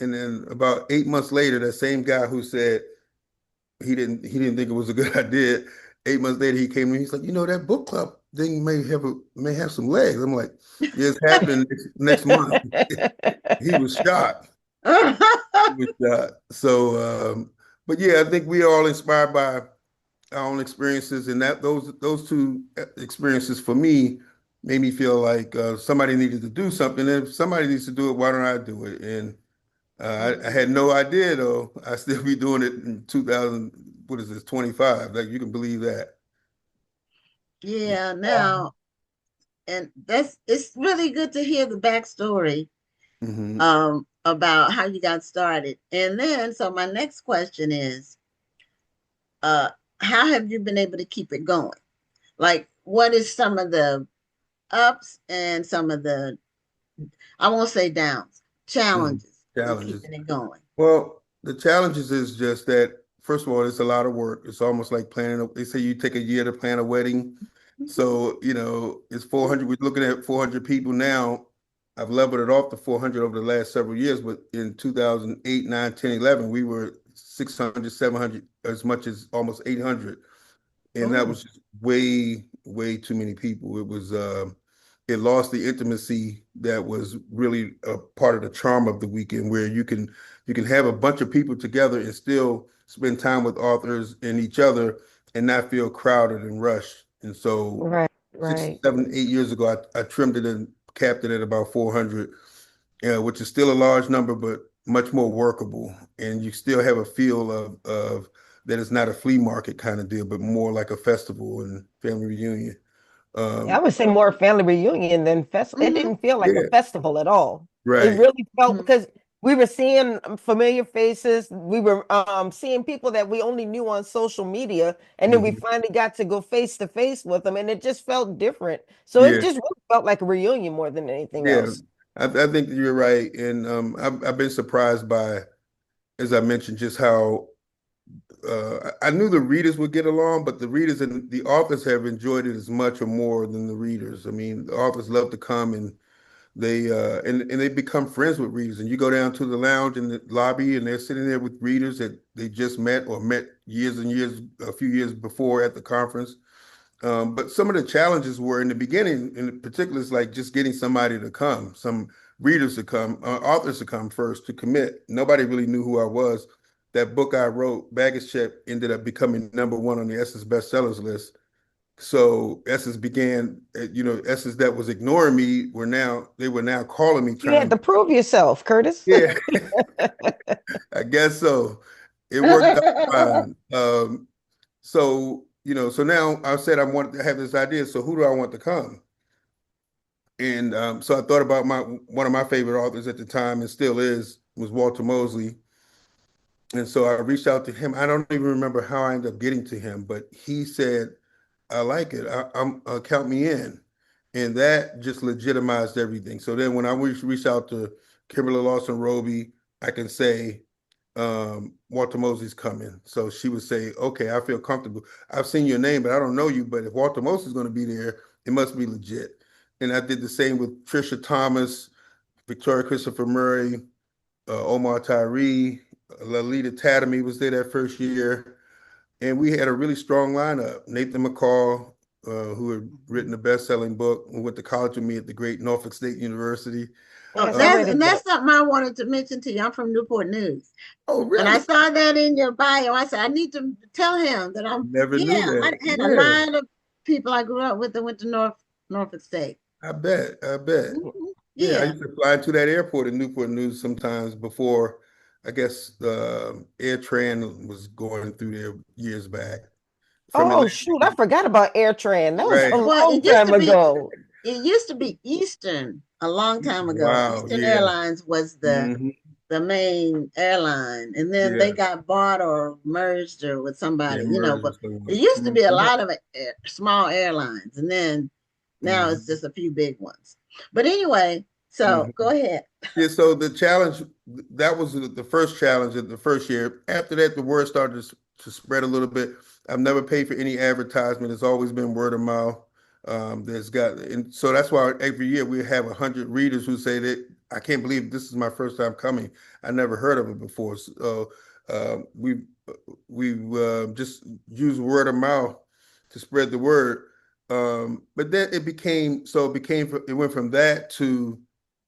and then about 8 months later, that same guy who said he didn't think it was a good idea, 8 months later he came to me. He's like, that book club thing may have some legs. I'm like, yeah, it's happening next month. He was shocked. So, but yeah, I think we are all inspired by our own experiences, and that those 2 experiences for me made me feel like somebody needed to do something. And if somebody needs to do it, why don't I do it? And I had no idea, though. I still be doing it in 2000. What is this? 25? Like, you can believe that. Yeah. Now, and it's really good to hear the backstory about how you got started. And then, so my next question is, how have you been able to keep it going? Like, what is some of the ups and some of the, I won't say downs, challenges keeping it going? Well, the challenges is just that, first of all, it's a lot of work. It's almost like planning. They say you take a year to plan a wedding. So, it's 400. We're looking at 400 people now. I've leveled it off to 400 over the last several years, but in 2008, 9, 10, 11, we were 600, 700, as much as almost 800. And that was just way, way too many people. It was, it lost the intimacy that was really a part of the charm of the weekend, where you can have a bunch of people together and still spend time with authors and each other and not feel crowded and rushed. And so 6, 7, 8 years ago, I trimmed it and capped it at about 400, which is still a large number, but much more workable. And you still have a feel of that it's not a flea market kind of deal, but more like a festival and family reunion. I would say more family reunion than festival. It didn't feel like a festival at all. Right. It really felt because we were seeing familiar faces. We were seeing people that we only knew on social media, and then we finally got to go face to face with them, and it just felt different. So it just really felt like a reunion more than anything else. I think you're right, and I've been surprised by, as I mentioned, just how I knew the readers would get along, but the readers and the authors have enjoyed it as much or more than the readers. I mean, the authors love to come and and they become friends with readers. And you go down to the lounge in the lobby, and they're sitting there with readers that they just met or met years and years, a few years before at the conference. But some of the challenges were in the beginning, in particular, is like just getting somebody to come, some readers to come, authors to come first to commit. Nobody really knew who I was. That book I wrote, Baggage Check, ended up becoming #1 on the Essence bestsellers list. So Essence began, Essence that was ignoring me they were now calling me You had trying. to prove yourself, Curtis. Yeah, I guess so. It worked out fine. So now I said I want to have this idea. So who do I want to come? And so I thought about one of my favorite authors at the time, and still was Walter Mosley. And so I reached out to him. I don't even remember how I ended up getting to him, but he said, "I like it. I'm count me in," and that just legitimized everything. So then when I reached out to Kimberly Lawson Roby, I can say, Walter Mosley's coming. So she would say, "Okay, I feel comfortable. I've seen your name, but I don't know you. But if Walter Mosley's going to be there, it must be legit." And I did the same with Trisha Thomas, Victoria Christopher Murray, Omar Tyree, Lalita Tatamy was there that first year. And we had a really strong lineup. Nathan McCall, who had written a best-selling book, who went to college with me at the great Norfolk State University. Oh, Yes, I read his that's book. something I wanted to mention to you. I'm from Newport News. Oh, When I really? saw that in your bio, I said, I need to tell him that Never knew I that. had a Yeah, lot of people I grew up with that went to Norfolk State. I bet. I bet. Yeah, I Yeah. used to fly into that airport in Newport News sometimes before, I guess, AirTran was going through there years back from Oh, Atlanta. shoot. I forgot about AirTran. That was a Right. Well, long time ago. it used to be Eastern a long time ago. Wow. Eastern Yeah. Airlines was Hmm. the main airline, and then they Yeah. got bought or merged or with Yeah. somebody, Merged but with it someone. used to be a Hmm. lot of small airlines, and then now it's Hmm. just a few big ones. But anyway, so Hmm. go ahead. Yeah, so the challenge, that was the first challenge of the first year. After that, the word started to spread a little bit. I've never paid for any advertisement. It's always been word of mouth. And so that's why every year we have 100 readers who say that I can't believe this is my first time coming. I never heard of it before. So we just used word of mouth to spread the word. But then it went from that to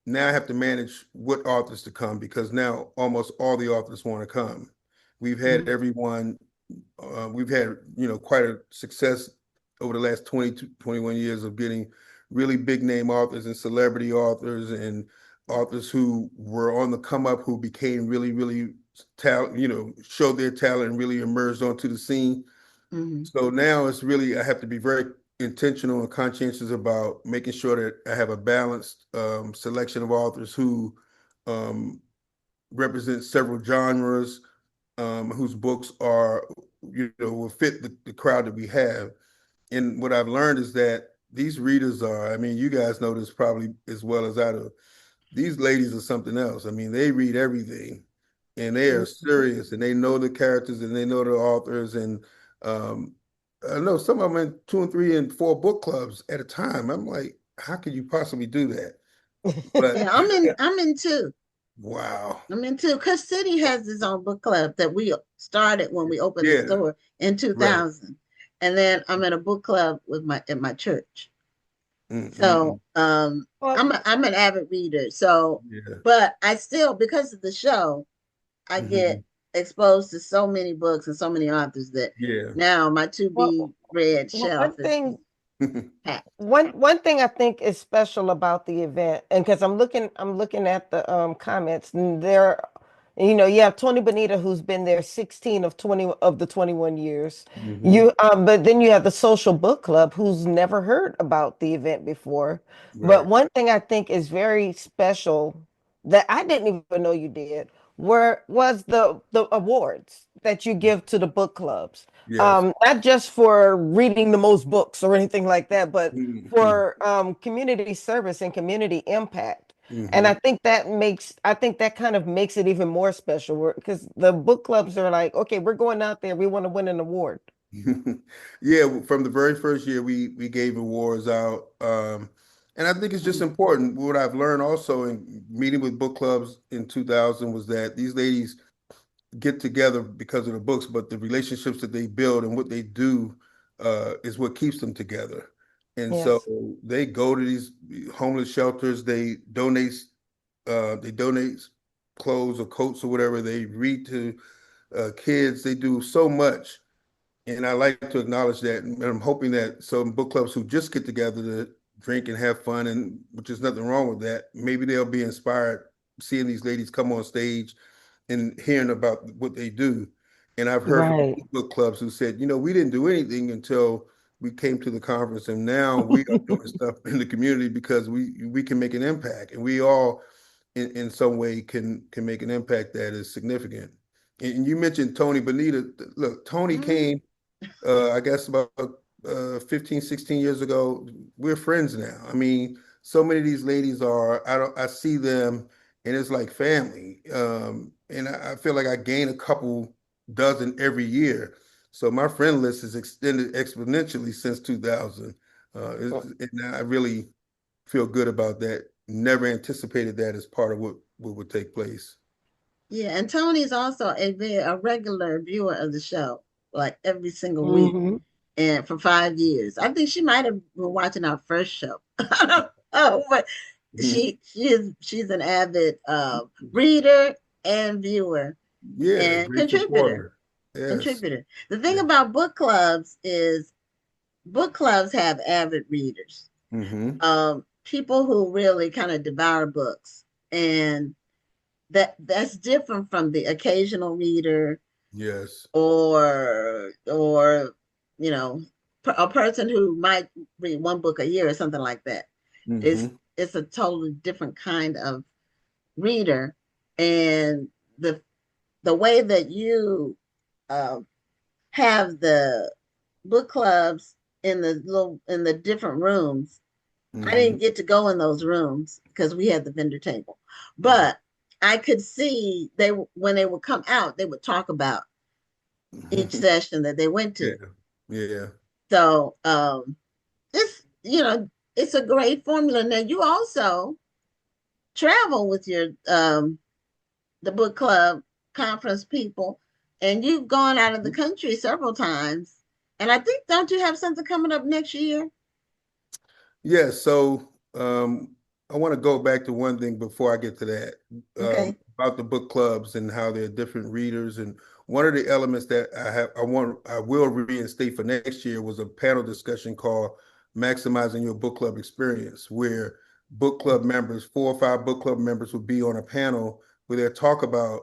now I have to manage what authors to come because now almost all the authors want to come. We've had Mhm. everyone, we've had, quite a success over the last 22, 21 years of getting really big name authors and celebrity authors and authors who were on the come up who became really, really talent, showed their talent and really emerged onto the scene. Mhm. So now it's really, I have to be very intentional and conscientious about making sure that I have a balanced selection of authors who um, represent several genres, whose books will fit the crowd that we have. And what I've learned is that these readers I mean, you guys know this probably as well as I do. These ladies are something else. I mean, they read everything and they are Mhm. serious and they know the characters and they know the authors. And um, I know some of them in 2 and 3 and 4 book clubs at a time. I'm like, how could you possibly do that? But Yeah, I'm in two. wow. I'm in two. Cause City has its own book club that we started when we opened the Yeah, store in right. 2000. And then I'm in a book club with my church. Mm-mm-mm. So Well, I'm an avid reader. So, Yeah. but I still, because of the show, I Hmm. get exposed to so many books and so many authors that Yeah. now my to be well, read one shelf is thing packed. one thing I think is special about the event, and because I'm looking at the comments, and there, you have Tony Bonita who's been there 16 of 20 of the 21 years. Hmm. But then you have the Social Book Club who's never heard about the event before. But Right. one thing I think is very special that I didn't even know you did was the awards that you give to the book clubs, Yes. not just for reading the most books or anything like that, but Mhm. for community service and community impact. And Hmm. I think that kind of makes it even more special because the book clubs are like, okay, we're going out there, we want to win an award. Yeah, from the very first year we gave awards out. And I think it's just important. What I've learned also in meeting with book clubs in 2000 was that these ladies get together because of the books, but the relationships that they build and what they do is what keeps them together. And so Yes. they go to these homeless shelters, they donate clothes or coats or whatever, they read to kids, they do so much. And I like to acknowledge that. And I'm hoping that some book clubs who just get together to drink and have fun, and which is nothing wrong with that, maybe they'll be inspired seeing these ladies come on stage and hearing about what they do. And I've heard from Right. book clubs who said, we didn't do anything until we came to the conference, and now we are doing stuff in the community because we can make an impact, and we all in some way can make an impact that is significant. And you mentioned Tony Bonita. Look, Tony Mhm. came I guess about 15, 16 years ago. We're friends now. I mean, so many of these ladies are, I see them and it's like family. And I feel like I gain a couple dozen every year. So my friend list has extended exponentially since 2000. And I really feel good about that. Never anticipated that as part of what would take place. Yeah, and Tony's also a regular viewer of the show, like every single week, Hmm. and for 5 years. I think she might have been watching our first show. I don't know, but she's an avid reader and viewer Yeah, and great contributor. supporter. Yes. Contributor. The thing Yeah. about book clubs is book clubs have avid readers, Hmm. people who really kind of devour books, and that's different from the occasional reader Yes. or you know a person who might read one book a year or something like that. it's Hmm. it's a totally different kind of reader, and the way that you uh, have the book clubs in the different rooms. I Hmm. didn't get to go in those rooms because we had the vendor table, but I could see they when they would come out, they would talk about each session that they went Yeah. to. Yeah. So it's it's a great formula. Now you also travel with your the book club conference people, and you've gone out of the country several times. And I think don't you have something coming up next year? Yeah. So I want to go back to one thing before I get to that Okay. about the book clubs and how they're different readers. And one of the elements that I will reinstate for next year was a panel discussion called "Maximizing Your Book Club Experience," where book club members, 4 or 5 book club members, will be on a panel where they talk about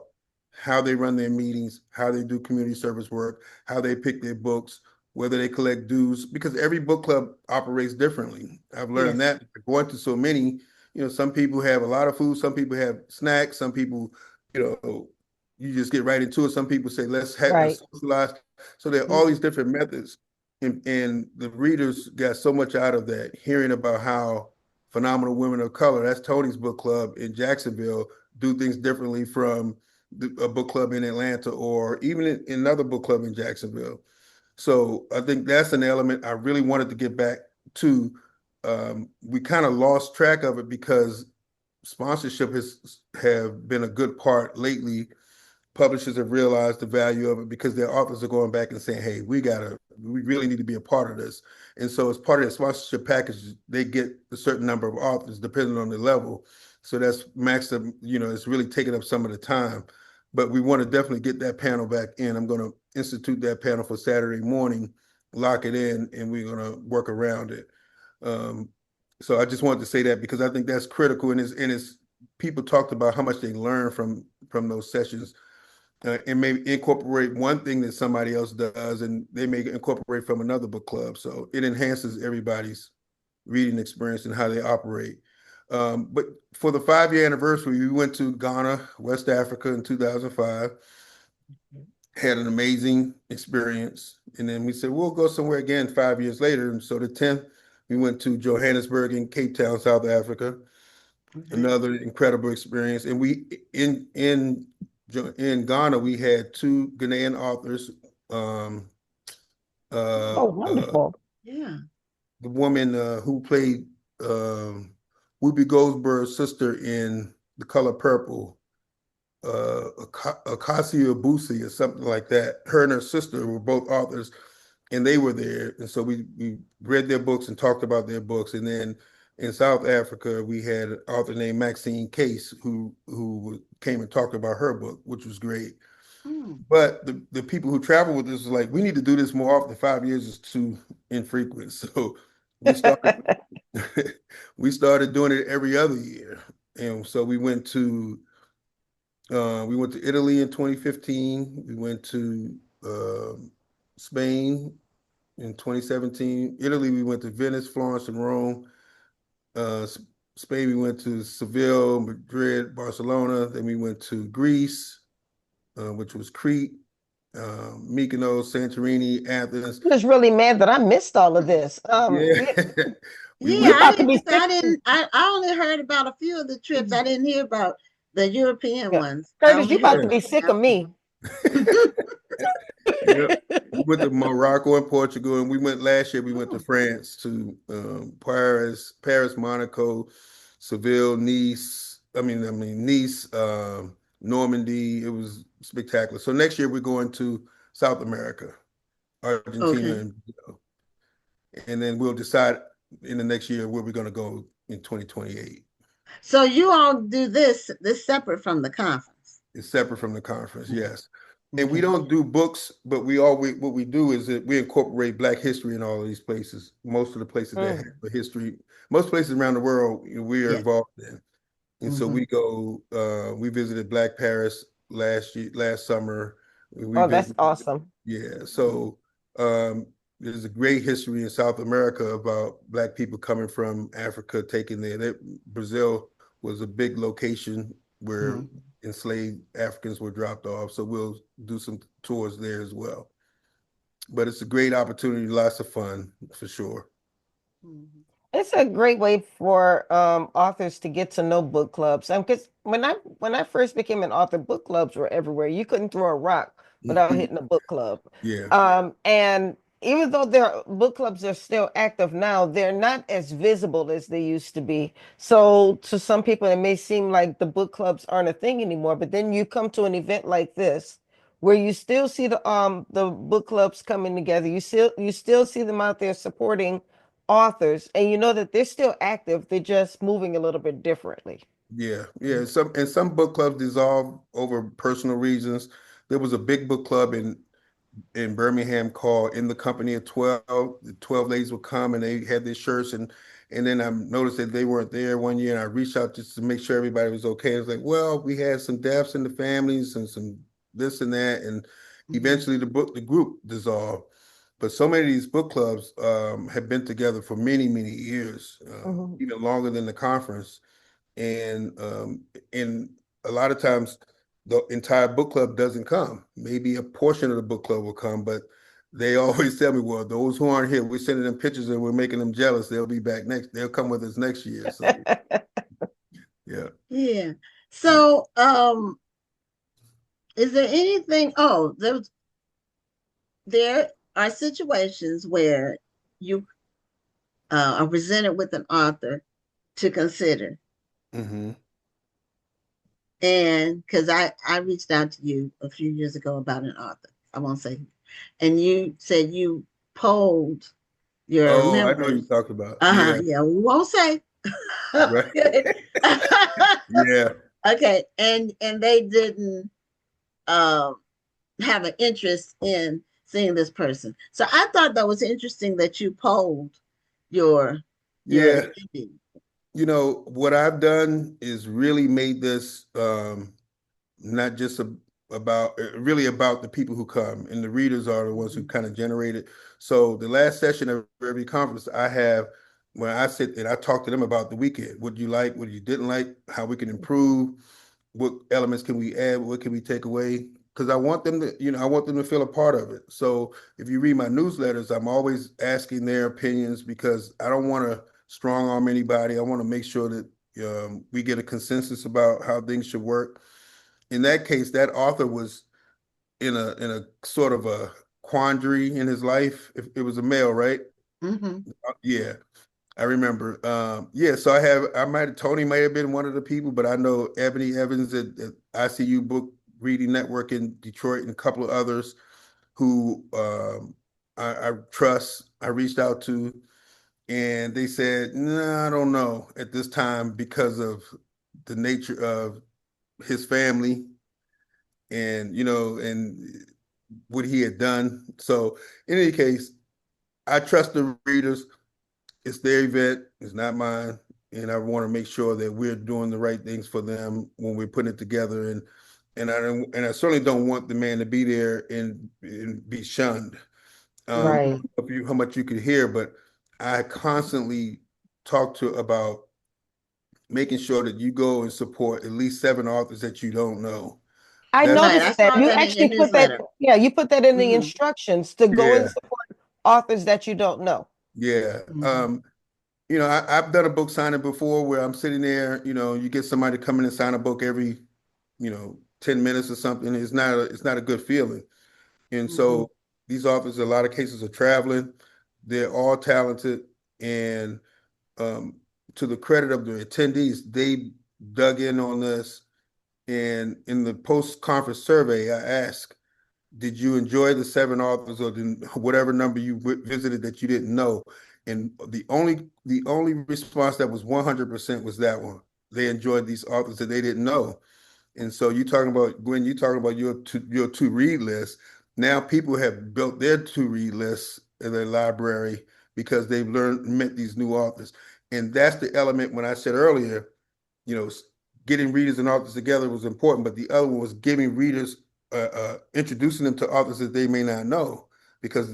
how they run their meetings, how they do community service work, how they pick their books, whether they collect dues, because every book club operates differently. I've learned Yes. that going to so many, some people have a lot of food, some people have snacks, some people, you just get right into it. Some people say, let's Right. socialize. So there are all these different methods. And the readers got so much out of that, hearing about how phenomenal women of color, that's Tony's book club in Jacksonville, do things differently from a book club in Atlanta or even in another book club in Jacksonville. So I think that's an element I really wanted to get back to. We kind of lost track of it because sponsorship has have been a good part lately. Publishers have realized the value of it because their authors are going back and saying, "Hey, we really need to be a part of this." And so, as part of their sponsorship package, they get a certain number of authors depending on the level. So that's maxed up. It's really taking up some of the time. But we want to definitely get that panel back in. I'm going to institute that panel for Saturday morning, lock it in, and we're going to work around it. Um, so I just wanted to say that because I think that's critical, and it's people talked about how much they learn from those sessions, and maybe incorporate one thing that somebody else does, and they may incorporate from another book club. So it enhances everybody's reading experience and how they operate. But for the 5 year anniversary, we went to Ghana, West Africa in 2005, had an amazing experience. And then we said, we'll go somewhere again 5 years later. And so the 10th, we went to Johannesburg and Cape Town, South Africa. Okay. Another incredible experience. And we in Ghana, we had two Ghanaian authors. Um, Oh, uh, wonderful. Yeah. the woman who played Whoopi Goldberg's sister in The Color Purple, Acacia Busi or something like that. Her and her sister were both authors, and they were there. And so we read their books and talked about their books. And then in South Africa, we had an author named Maxine Case who came and talked about her book, which was great. Mm. But the people who travel with us was like, we need to do this more often. 5 years is too infrequent. So we started we started doing it every other year. And so we went to Italy in 2015. We went to Spain in 2017. Italy, we went to Venice, Florence, and Rome. Uh, Spain, we went to Seville, Madrid, Barcelona. Then we went to Greece, which was Crete, Mykonos, Santorini, Athens. I'm just really mad that I missed all of this. Yeah, we Yeah, You went. I about to didn't. be I sick. didn't. I only heard about a few of the trips. I didn't hear about the European Yeah. ones. I Curtis, you only about heard to Yeah, be about sick the of me. African. yep. We went to Morocco and Portugal, and we went last year. We went to Oh, France, to Paris, Monaco, Seville, Nice. I mean Nice, Normandy. It was spectacular. So next year we're going to South America, Argentina, okay. and Brazil. And then we'll decide in the next year where we're going to go in 2028. So you all do this separate from the conference. It's separate from the conference, yes. And we Okay. don't do books, but what we do is that we incorporate Black history in all of these places. Most of the places that have Mm. a history, most places around the world, we are Yeah. involved in. And so Hmm. we visited Black Paris last summer. We Oh, that's visited, awesome. yeah. So um, there's a great history in South America about Black people coming from Africa, taking Brazil was a big location where Hmm. enslaved Africans were dropped off. So we'll do some tours there as well. But it's a great opportunity, lots of fun for sure. Hmm. It's a great way for authors to get to know book clubs. Because when I first became an author, book clubs were everywhere. You couldn't throw a rock without hitting a book club. Yeah, And even though their book clubs are still active now, they're not as visible as they used to be. So to some people, it may seem like the book clubs aren't a thing anymore. But then you come to an event like this, where you still see the book clubs coming together. You still see them out there supporting authors, and you know that they're still active. They're just moving a little bit differently. yeah. Some book clubs dissolve over personal reasons. There was a big book club in Birmingham called In the Company of 12. The 12 ladies would come and they had their shirts and then I noticed that they weren't there one year and I reached out just to make sure everybody was okay. It's like, well, we had some deaths in the families and some this and that. And Hmm. eventually the group dissolved. But so many of these book clubs have been together for many, many years, Mhm. even longer than the conference. And a lot of times the entire book club doesn't come. Maybe a portion of the book club will come, but they always tell me, well, those who aren't here, we're sending them pictures and we're making them jealous. They'll be back they'll come with us next year. So yeah. Yeah. Yeah. So, is there anything? Oh, there are situations where you are presented with an author to consider, Hmm. and because I reached out to you a few years ago about an author, I won't say, and you said you polled your Oh, I know what you members. talked about. Uh-huh. Yeah. Yeah, we won't say. Right. Yeah. Okay, and they didn't um have an interest in seeing this person. So I thought that was interesting that you polled your your Yeah. attendees. What I've done is really made this not just about really about the people who come and the readers are the ones who Mhm. kind of generate it. So the last session of every conference I have when I sit and I talk to them about the weekend, what you like, what you didn't like, how we can improve, what elements can we add, what can we take away, because I want them to feel a part of it. So if you read my newsletters, I'm always asking their opinions because I don't want to strong arm anybody. I want to make sure that We get a consensus about how things should work. In that case, that author was in a sort of a quandary in his life. If it was a male, right? Mm-hmm. Yeah, I remember. Yeah, so Tony might have been one of the people, but I know Ebony Evans at ICU Book Reading Network in Detroit and a couple of others who I trust. I reached out to, and they said, "No, I don't know at this time because of the nature of his family and and what he had done." So in any case, I trust the readers. It's their event, it's not mine. And I want to make sure that we're doing the right things for them when we're putting it together. And I certainly don't want the man to be there and be shunned. I Right. don't know how much you could hear, but I constantly talk to about making sure that you go and support at least 7 authors that you don't know. I That's Right. I noticed that saw you that in your actually put that, newsletter. yeah, you put that in the Mm-hmm. instructions to go and yeah, support authors that you don't know. yeah. Mm-hmm. I've done a book signing before where I'm sitting there, you get somebody to come in and sign a book every, 10 minutes or something. It's not a good feeling. And Mm-hmm. so these authors, a lot of cases, are traveling. They're all talented. And um, to the credit of the attendees, they dug in on this. And in the post-conference survey, I asked, did you enjoy the 7 authors or whatever number you visited that you didn't know? And the only response that was 100% was that one. They enjoyed these authors that they didn't know. And so you talking about Gwen, you talking about your to read list. Now people have built their to read lists in their library because they've met these new authors. And that's the element when I said earlier, you know, getting readers and authors together was important, but the other one was giving readers, introducing them to authors that they may not know, because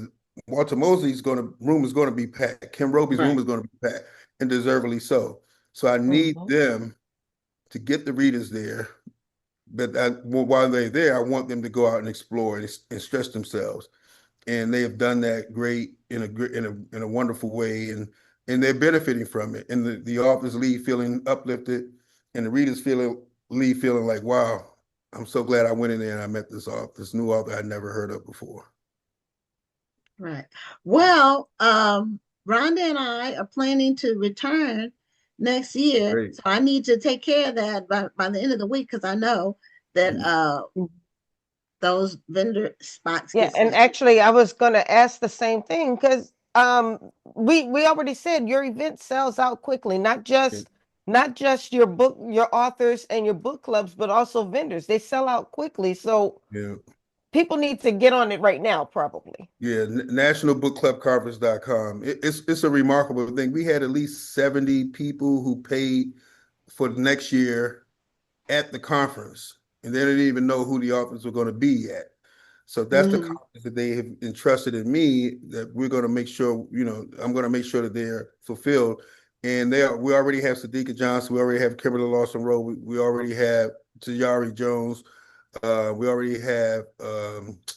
Walter Mosley's room is going to be packed. Kim Roby's room Right. is going to be packed, and deservedly so. So I need Mhm. them to get the readers there, but while they're there, I want them to go out and explore and stretch themselves, and they have done that great in a wonderful way, and they're benefiting from it. And the authors leave feeling uplifted, and the readers leave feeling like, wow, I'm so glad I went in there and I met this new author I'd never heard of before. Right. Well, Rhonda and I are planning to return next year. Great. So I need to take care of that by the end of the week because I know that Mhm. those vendor spots Yeah, get and snatched. actually, I was going to ask the same thing because we already said your event sells out quickly, Yeah. not just your authors and your book clubs, but also vendors. They sell out quickly, so Yeah. people need to get on it right now, probably. Yeah, nationalbookclubconference.com. It's a remarkable thing. We had at least 70 people who paid for the next year at the conference, and they didn't even know who the authors were going to be yet. So that's the Mm-hmm. confidence that they have entrusted in me, that we're going to make sure, I'm going to make sure that they're fulfilled. And we already have Sadiqa Johnson, we already have Kimberly Lawson Rowe, we already have Tayari Jones, we already have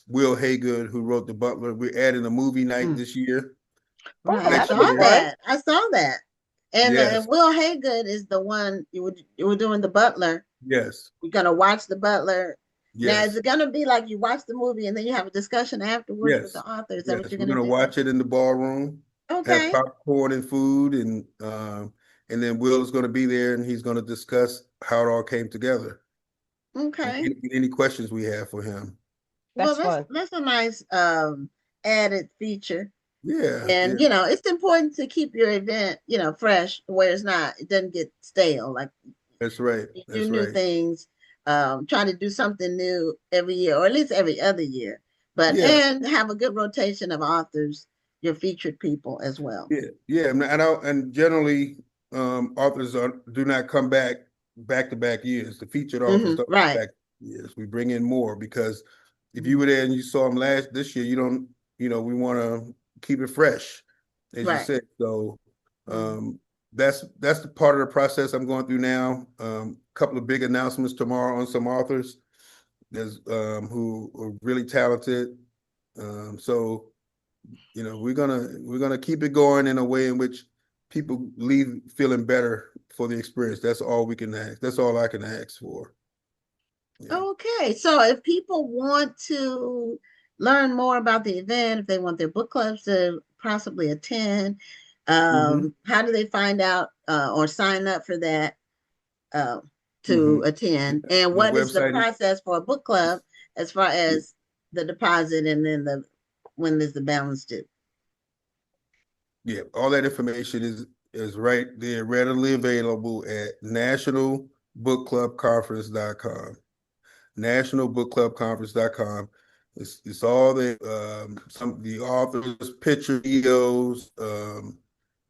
Will Haygood, who wrote The Butler. We're adding a movie night this year, Right. Oh, I next that'll saw be year. fun. that. I saw that. And Yes, Will Haygood is the one you were doing the Butler. yes, You're gonna watch the Butler. Now, is yes, it gonna be like you watch the movie and then you have a discussion afterwards with the yes, author? Is that what yes. you're We're gonna going to do? watch it in the ballroom, have Okay. popcorn and food, and then Will is going to be there, and he's going to discuss how it all came together and Okay. any questions we have for him. Well, That's that's fun. that's a nice added feature. Yeah, And yeah, it's important to keep your event, fresh where it doesn't get stale. Like that's right. you do That's new right. things, try to do something new every year, or at least every other year. But Yeah, and have a good rotation of authors, your featured people as well. yeah, yeah. And generally, authors do not come back to back years. The featured authors don't come Right. back years. We bring in more because if you Mhm. were there and you saw them this year, you don't, we want to keep it fresh, as you Right. said. So, Mhm. um, that's the part of the process I'm going through now. Couple of big announcements tomorrow on some authors. There's who are really talented. So we're gonna keep it going in a way in which people leave feeling better for the experience. That's all we can ask. That's all I can ask for. Yeah. Okay, so if people want to learn more about the event, if they want their book clubs to possibly attend, how do they find out or sign up for that to attend? And The what is the website is, process for a book club as far as the deposit and then when is the balance due? yeah, all that information is right there, readily available at nationalbookclubconference.com. Nationalbookclubconference.com. It's all the the authors, picture videos.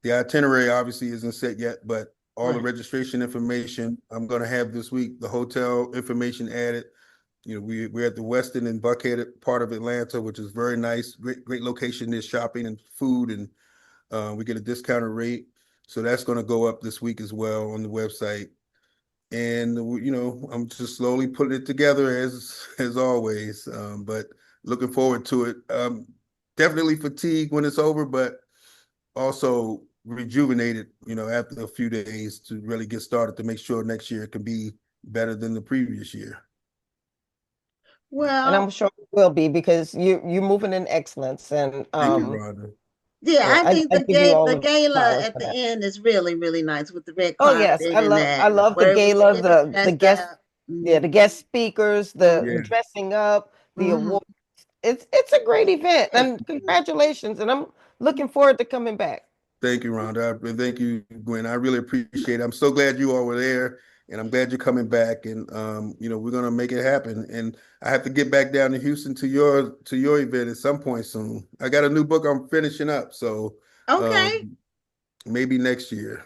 The itinerary obviously isn't set yet, but all the registration information I'm going to have this week. The hotel information added. You know, we're at the Westin and Buckhead part of Atlanta, which is very nice. Great location. There's shopping and food, and we get a discounted rate. So that's going to go up this week as well on the website. And you know, I'm just slowly putting it together as always, but looking forward to it. Definitely fatigued when it's over, but also rejuvenated, you know, after a few days to really get started to make sure next year can be better than the previous year. And I'm Well, sure it will be because you're moving in excellence. And Thank you, Rhonda. yeah, I think I give you all the the gala flowers at for the that. end is really, really nice with the red Oh yes, carpet and I that, love the where we gala, get to the dress guest, up. yeah, the guest speakers, the Yeah, dressing up, the Mhm. award. It's a great event, Yeah. and congratulations. And I'm looking forward to coming back. thank you, Rhonda. And thank you, Gwen. I really appreciate it. I'm so glad you all were there, and I'm glad you're coming back. And you know, we're gonna make it happen. And I have to get back down to Houston to your event at some point soon. I got a new book I'm finishing up, so Okay. um, maybe next year.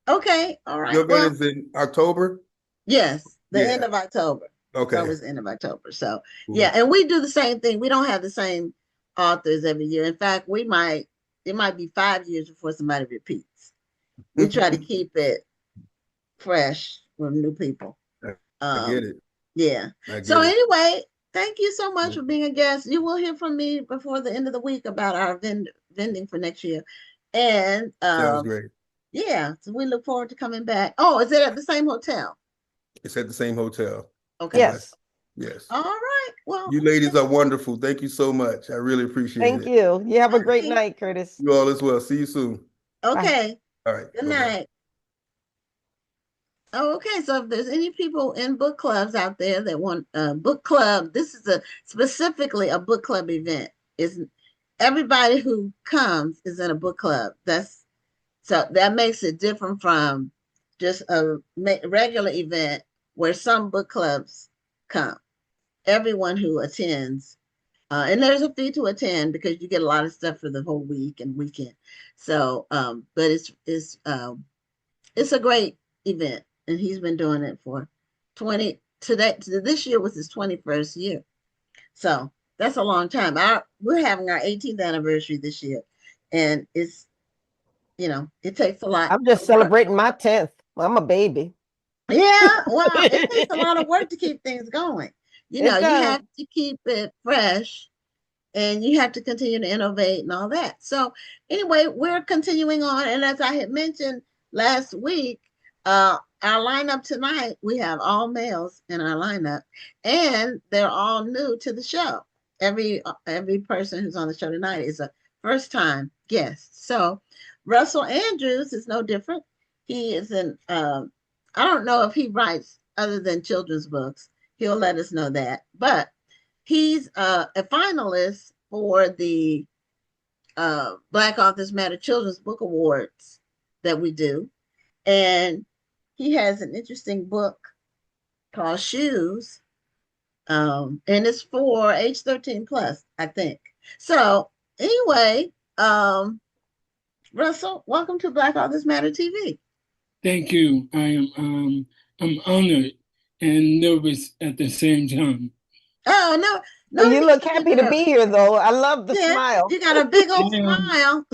Okay. All right. Your event Well, is in October? yes, the end Yeah. of October. Okay. October's the end of October. So yeah, Cool. and we do the same thing. We don't have the same authors every year. In fact, it might be 5 years before somebody repeats. We try to keep it fresh with new people. I get it. Yeah. I So get it. anyway, thank you so much for being a guest. You will hear from me before the end of the week about our vending for next year. And Sounds great. yeah, so we look forward to coming back. Oh, is it at the same hotel? It's at the same hotel. Okay. Yes. Yes, Yes. All right. Well, You ladies are wonderful. Thank you so much. I really appreciate thank it. you. You have a great okay. night, Curtis. You all as well. See you soon. Bye. Okay. All right. Good Bye-bye. night. Oh, okay. So if there's any people in book clubs out there that want a book club, this is specifically a book club event. Is everybody who comes is in a book club. So that makes it different from just a regular event where some book clubs come. Everyone who attends, and there's a fee to attend because you get a lot of stuff for the whole week and weekend. So, but it's a great event, and he's been doing it for 20 today. This year was his 21st year, so that's a long time. We're having our 18th anniversary this year, and it takes a lot I'm just of work. celebrating my 10th. I'm a baby. Yeah, well, it takes a lot of work to keep things going. It You does. have to keep it fresh and you have to continue to innovate and all that. So anyway, we're continuing on. And as I had mentioned last week, our lineup tonight, we have all males in our lineup, and they're all new to the show. Every person who's on the show tonight is a first time guest. So Russell Andrews is no different. He is I don't know if he writes other than children's books. He'll let us know that. But he's a finalist for the Black Authors Matter Children's Book Awards that we do. And he has an interesting book called Shoes. And it's for age 13 plus, I think. So anyway, Russell, welcome to Black Authors Matter TV. Thank you. I'm honored and nervous at the same time. Oh no You need look to be happy to be nervous. here, though. I love the Yeah, smile. you got a big old Um,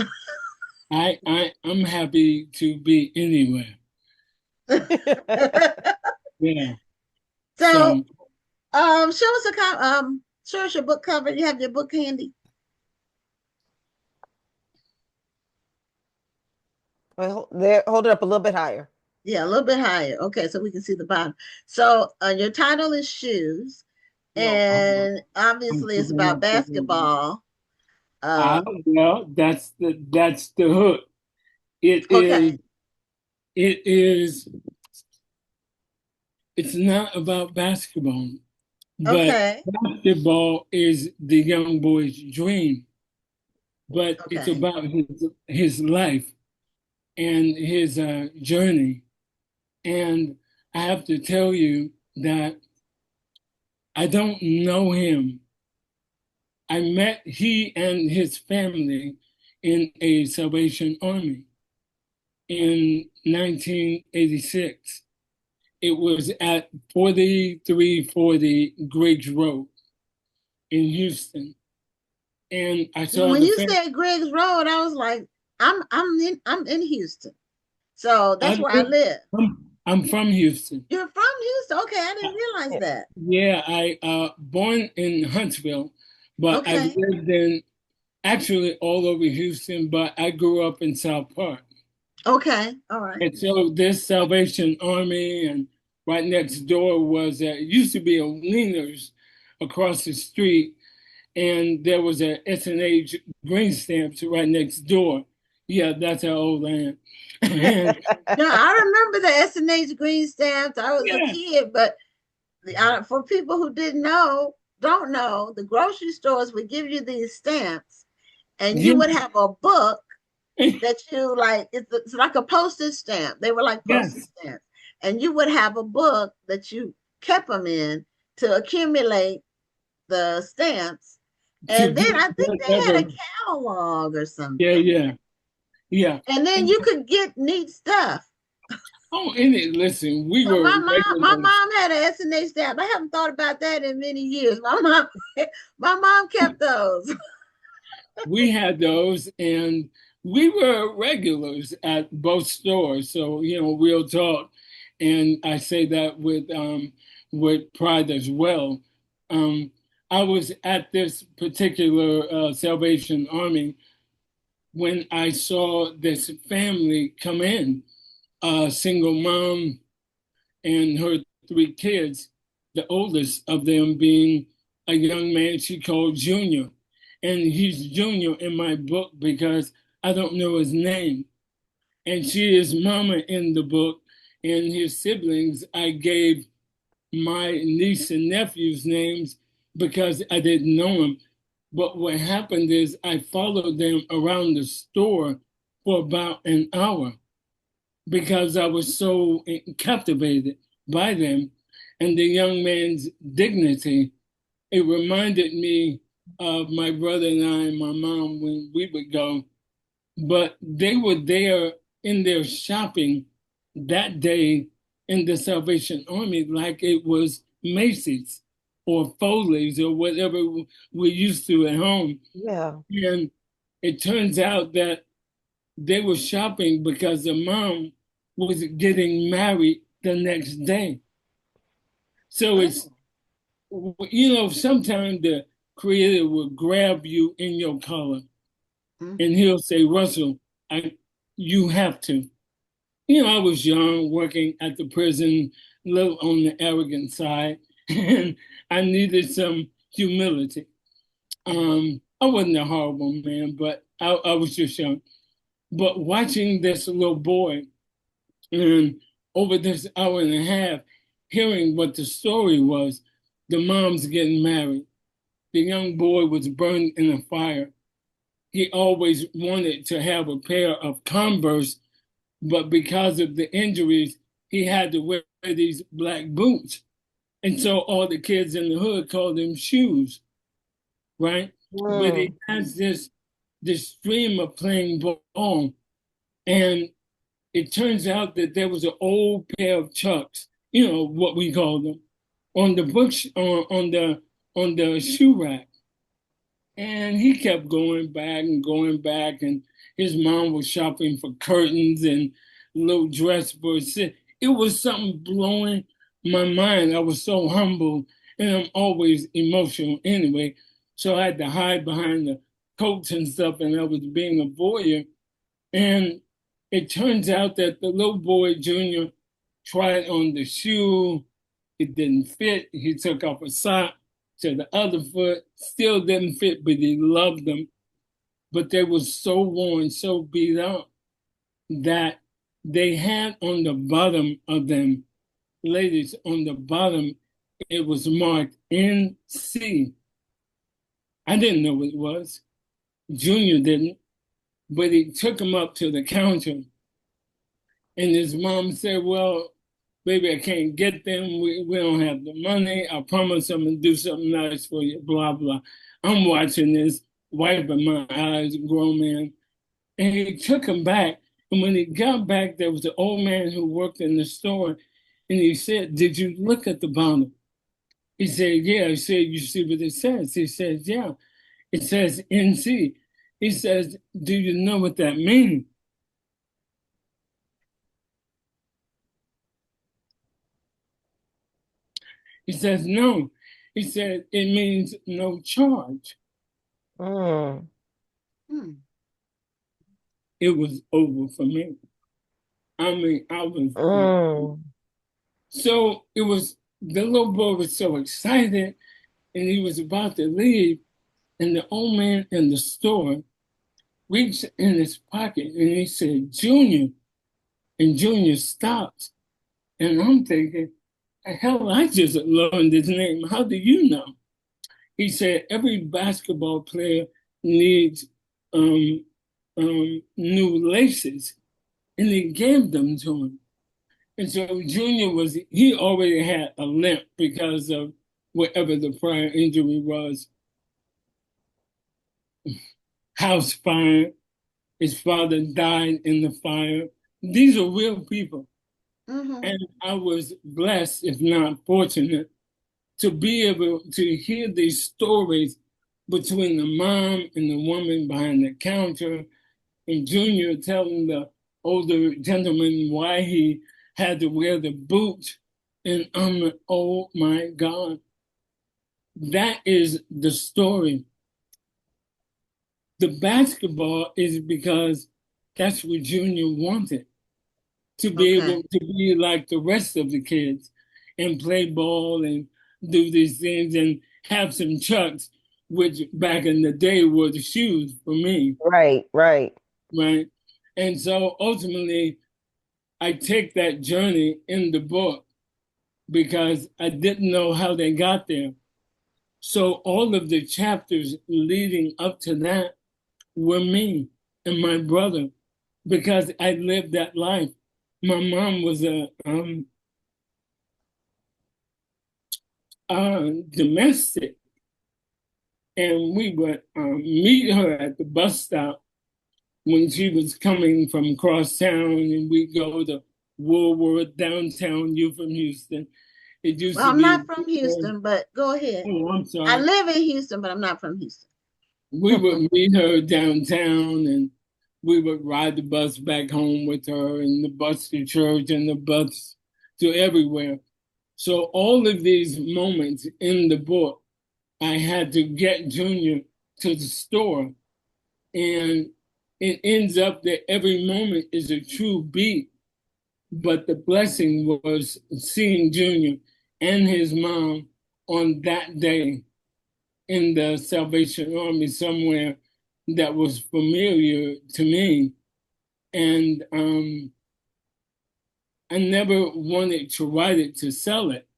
smile. I'm happy to be anywhere. Yeah. So, So show us your book cover. You have your book handy. Well, there, hold it up a little bit higher. Yeah, a little bit higher. Okay, so we can see the bottom. So your title is Shoes, No, and I'm obviously it's picking about up the. basketball. Uh, Well, that's the hook. It is okay, it is it's not about basketball, but okay, basketball is the young boy's dream. But it's okay. about his life and his journey. And I have to tell you that I don't know him. I met he and his family in a Salvation Army in 1986. It was at 4340 Griggs Road in Houston. And I Now, saw when the you family. said Griggs Road, I was like, I'm in Houston, so I that's where I live, live. I'm from Houston. You're from Houston? Okay, I didn't realize Yeah. that. Yeah, I born in Huntsville, but I've Okay, lived in actually all over Houston, but I grew up in South Park. okay, all right, And so this Salvation Army, and right next door was it used to be a Leaners across the street, and there was a S&H green stamps right next door. Yeah, that's how old I am. And yeah, I remember the S&H green stamps. I was a yeah, kid, but for people who don't know, the grocery stores would give you these stamps, and you yeah, would have a book that you like. It's like a postage stamp. They were like postage yes, stamps, and you would have a book that you kept them in to accumulate the stamps. to And then get I think they had a whatever. catalog or Yeah, something. yeah, yeah. And then And you could get neat stuff. oh, and it, listen, we So were my regulars. mom had an S&H stamp. I haven't thought about that in many years. My mom kept those. We had those, and we were regulars at both stores. So real talk, and I say that with pride as well. Um, I was at this particular Salvation Army when I saw this family come in, a single mom and her three kids, the oldest of them being a young man she called Junior. And he's Junior in my book because I don't know his name. And she is Mama in the book. And his siblings, I gave my niece and nephew's names because I didn't know them. But what happened is I followed them around the store for about an hour because I was so captivated by them and the young man's dignity. It reminded me of my brother and I and my mom when we would go, but they were there in their shopping that day in the Salvation Army like it was Macy's or Foley's or whatever we're used to at home. Yeah. And it turns out that they were shopping because the mom was getting married the next day. So it's, Oh, sometimes the creator will grab you in your collar and mhm. he'll say, Russell, you have to. I was young, working at the prison, a little on the arrogant side, and I needed some humility. I wasn't a horrible man, but I was just young. But watching this little boy and over this hour and a half, hearing what the story was, the mom's getting married. The young boy was burned in a fire. He always wanted to have a pair of Converse, but because of the injuries, he had to wear these black boots. And so all the kids in the hood called him shoes, right? But he Mm. has this dream of playing ball. And it turns out that there was an old pair of Chucks, what we call them, on the books on the shoe rack. And he kept going back, and his mom was shopping for curtains and little dress for his sit. It was something blowing my mind. I was so humble, and I'm always emotional anyway. So I had to hide behind the coats and stuff, and I was being a voyeur. And It turns out that the little boy, Junior, tried on the shoe. It didn't fit. He took off a sock to the other foot. Still didn't fit, but he loved them. But they were so worn, so beat up, that they had on the bottom of them, ladies, on the bottom, it was marked NC. I didn't know what it was. Junior didn't. But he took him up to the counter. And his mom said, well, baby, I can't get them. We don't have the money. I promise I'm going to do something nice for you, blah, blah. I'm watching this, wiping my eyes, grown man. And he took him back. And when he got back, there was an old man who worked in the store. And he said, did you look at the bottom? He said, yeah. I said, you see what it says? He says, yeah. It says NC. He says, do you know what that means? He says, no. He said, it means no charge. Mm. It was over for me. I mean, I was. So it was, the little boy was so excited and he was about to leave. And the old man in the store reached in his pocket and he said, Junior. And Junior stopped. And I'm thinking, hell, I just learned his name. How do you know? He said, every basketball player needs new laces. And he gave them to him. And so Junior he already had a limp because of whatever the prior injury was. House fire. His father died in the fire. These are real people. Mm-hmm. And I was blessed, if not fortunate, to be able to hear these stories between the mom and the woman behind the counter, and Junior telling the older gentleman why he had to wear the boots. And I'm like, oh my God. That is the story. The basketball is because that's what Junior wanted. To be able to be like the rest of the kids and play ball and do these things and have some chucks, which back in the day were the shoes for me. Right. And so ultimately, I take that journey in the book because I didn't know how they got there. So all of the chapters leading up to that were me and my brother because I lived that life. My mom was a domestic, and we would meet her at the bus stop when she was coming from across town, and we'd go to Woolworth, downtown. You from Houston. It used to I'm be. not from Houston, but go ahead. Oh, I'm sorry. I live in Houston, but I'm not from Houston. We would meet her downtown, and we would ride the bus back home with her, and the bus to church, and the bus to everywhere. So all of these moments in the book, I had to get Junior to the store, and it ends up that every moment is a true beat. But the blessing was seeing Junior and his mom on that day in the Salvation Army somewhere that was familiar to me. And I never wanted to write it to sell it.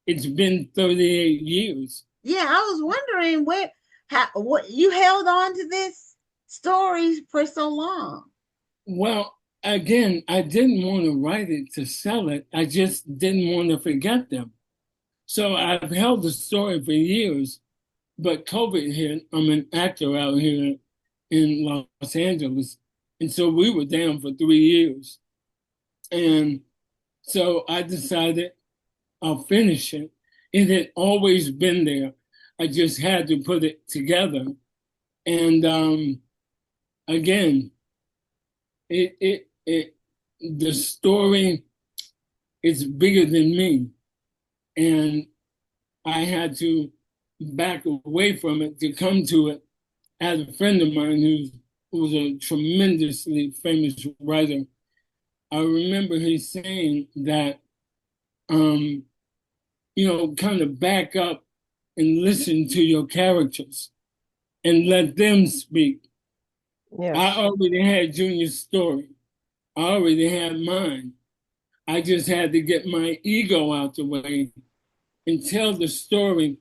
It's been 38 years. Yeah, I was wondering what you held on to this story for so long. Well, again, I didn't want to write it to sell it. I just didn't want to forget them. So I've held the story for years, but COVID hit. I'm an actor out here in Los Angeles. And so we were down for 3 years. And so I decided I'll finish it. It had always been there. I just had to put it together. And again, the story is bigger than me. And I had to back away from it to come to it. I had a friend of mine who was a tremendously famous writer I remember he saying that, kind of back up and listen to your characters and let them speak. I Yes. already had Junior's story. I already had mine. I just had to get my ego out the way and tell the story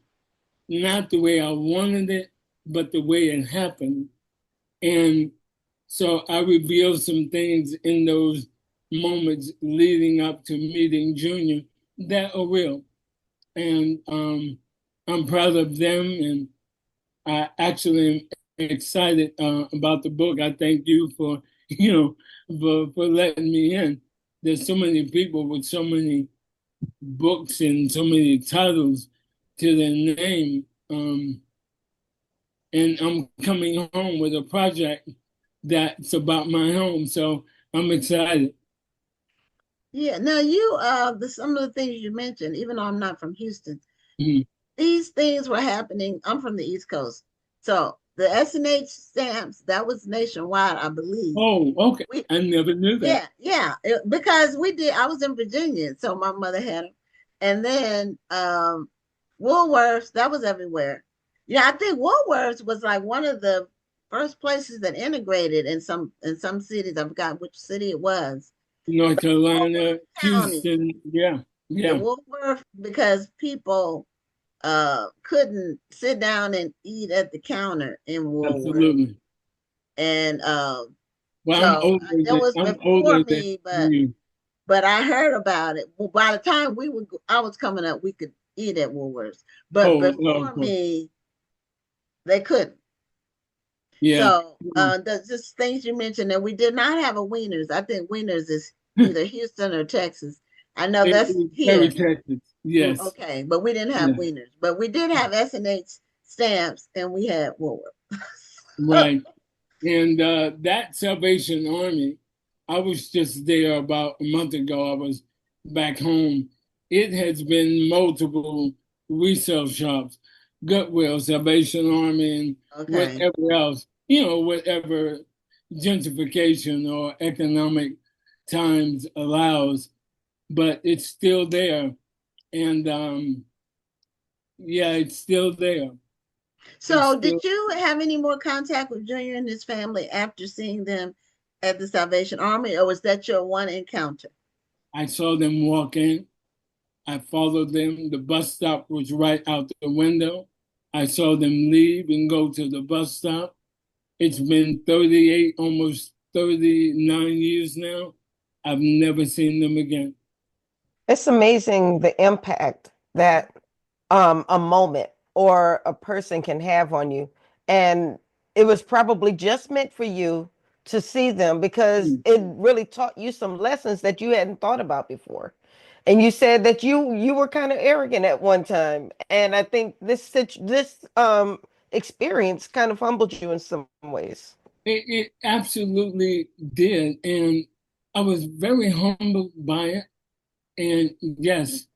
not the way I wanted it, but the way it happened. And so I revealed some things in those moments leading up to meeting Junior that are real. And I'm proud of them, and I actually am excited about the book. I thank you for, for letting me in. There's so many people with so many books and so many titles to their name. And I'm coming home with a project that's about my home. So I'm excited. Yeah. Now some of the things you mentioned, even though I'm not from Houston, Mhm. these things were happening. I'm from the East Coast. So the S&H stamps, that was nationwide, I believe. Oh, okay. We I never knew that. Yeah, because I was in Virginia, so my mother had them. And then Woolworths, that was everywhere. Yeah, I think Woolworths was like one of the first places that integrated in some cities. I forgot which city it was. North Carolina, Woolworth County. Houston. Yeah, Yeah, yeah, Woolworth, because people couldn't sit down and eat at the counter in Woolworth. absolutely. And Well, so that was I'm before older than me, you. but I heard about it. Well, by the time I was coming up, we could eat at Woolworths. But Oh, well, before me, they couldn't. yeah. So that's just things you mentioned that we did not have a Wieners. I think Wieners is either Houston or Texas. I know It that's was very here. Texas. Yes. Okay, but we didn't have Yeah. Wieners. But we did have S&H stamps, and we had Woolworth. Right. And that Salvation Army, I was just there about a month ago. I was back home. It has been multiple resale shops, Goodwill, Salvation Army, and Okay. whatever else, whatever gentrification or economic times allows, but it's still there. And yeah, it's still there. It's So, still, did you have any more contact with Junior and his family after seeing them at the Salvation Army, or was that your one encounter? I saw them walk in. I followed them. The bus stop was right out the window. I saw them leave and go to the bus stop. It's been 38, almost 39 years now. I've never seen them again. It's amazing the impact that a moment or a person can have on you. And it was probably just meant for you to see them because Mm. it really taught you some lessons that you hadn't thought about before. And you said that you were kind of arrogant at one time. And I think this experience kind of humbled you in some ways. It absolutely did. And I was very humbled by it. And yes,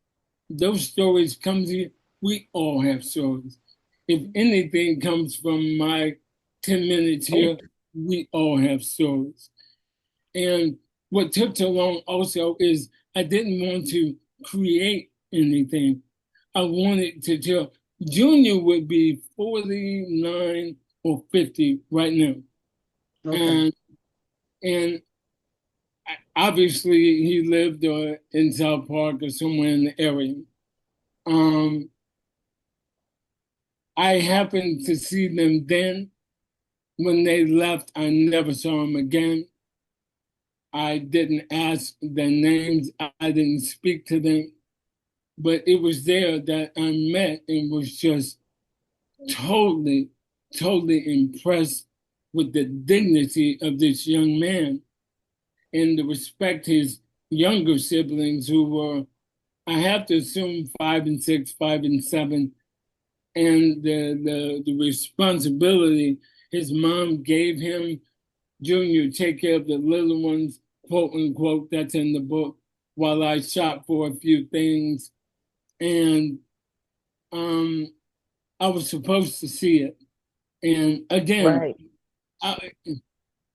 those stories come to you. We all have stories. If anything comes from my 10 minutes here, we all have stories. And what took so long also is I didn't want to create anything. I wanted to tell. Junior would be 49 or 50 right now. Okay. And and obviously he lived in South Park or somewhere in the area. Um, I happened to see them then. When they left, I never saw them again. I didn't ask their names. I didn't speak to them. But it was there that I met and was just totally, totally impressed with the dignity of this young man and the respect his younger siblings, who were, I have to assume, 5 and 6, 5 and 7, and the responsibility his mom gave him. Junior, take care of the little ones, quote unquote, that's in the book, while I shop for a few things. And um, I was supposed to see it. And again, Right. I,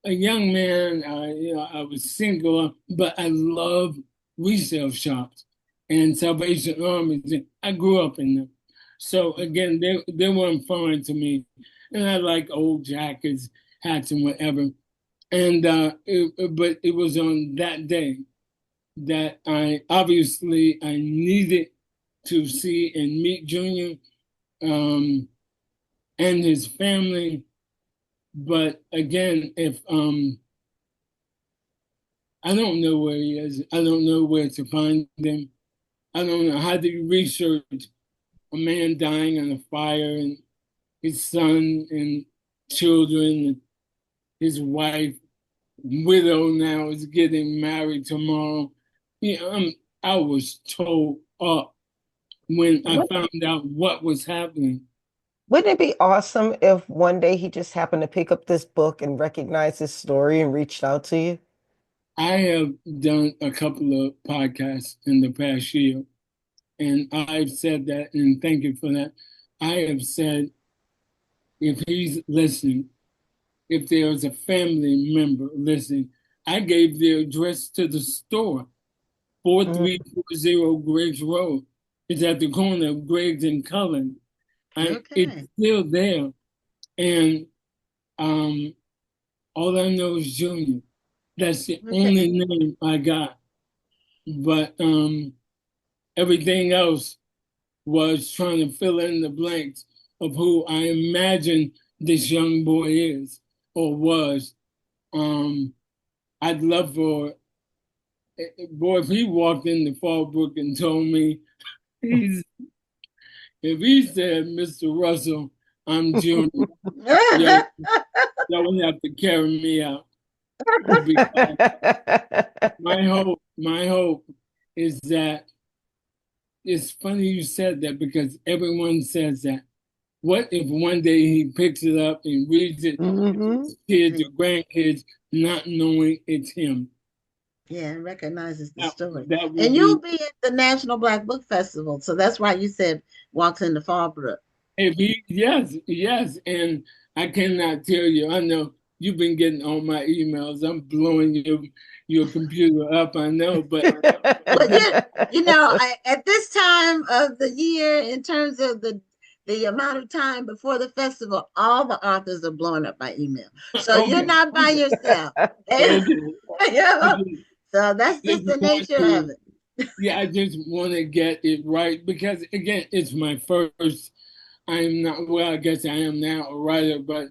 a young man. I was single, but I love resale shops and Salvation Armies. I grew up in them. So again, they weren't foreign to me. And I like old jackets, hats, and whatever. And but it was on that day that I needed to see and meet Junior um, and his family. But again, if I don't know where he is, I don't know where to find him. I don't know how do you research a man dying in a fire and his son and children and his wife, widow now, is getting married tomorrow. I was told up when I found out what was happening. Wouldn't it be awesome if one day he just happened to pick up this book and recognize his story and reached out to you? I have done a couple of podcasts in the past year, and I've said that, and thank you for that. I have said, if he's listening, if there's a family member listening, I gave their address to the store, Mm. 4340 Griggs Road. It's at the corner of Griggs and Cullen. It's Okay. still there. And um, all I know is Junior. That's the only Okay. name I got. But everything else was trying to fill in the blanks of who I imagine this young boy is or was. Um, I'd love for, boy, if he walked into Fallbrook and told me, he's, if he said, Mr. Russell, I'm Junior, yo, y'all would have to carry me out. Because my hope is that it's funny you said that because everyone says that. What if one day he picks it up and reads it to Hmm. his kids or grandkids, not knowing it's him? Yeah, it recognizes the That, story. that would And be, you'll be at the National Black Book Festival. So that's why you said walks into Fallbrook. if he, yes, yes. And I cannot tell you, I know you've been getting all my emails. I'm blowing your computer up, I know, but Well, again, at this time of the year, in terms of the amount of time before the festival, all the authors are blowing up by email. So you're okay, not by yourself. okay. I Yeah. just, So that's just just the want nature of to, it. yeah, I just want to get it right because again, it's my first. I'm not, well, I guess I am now a writer, but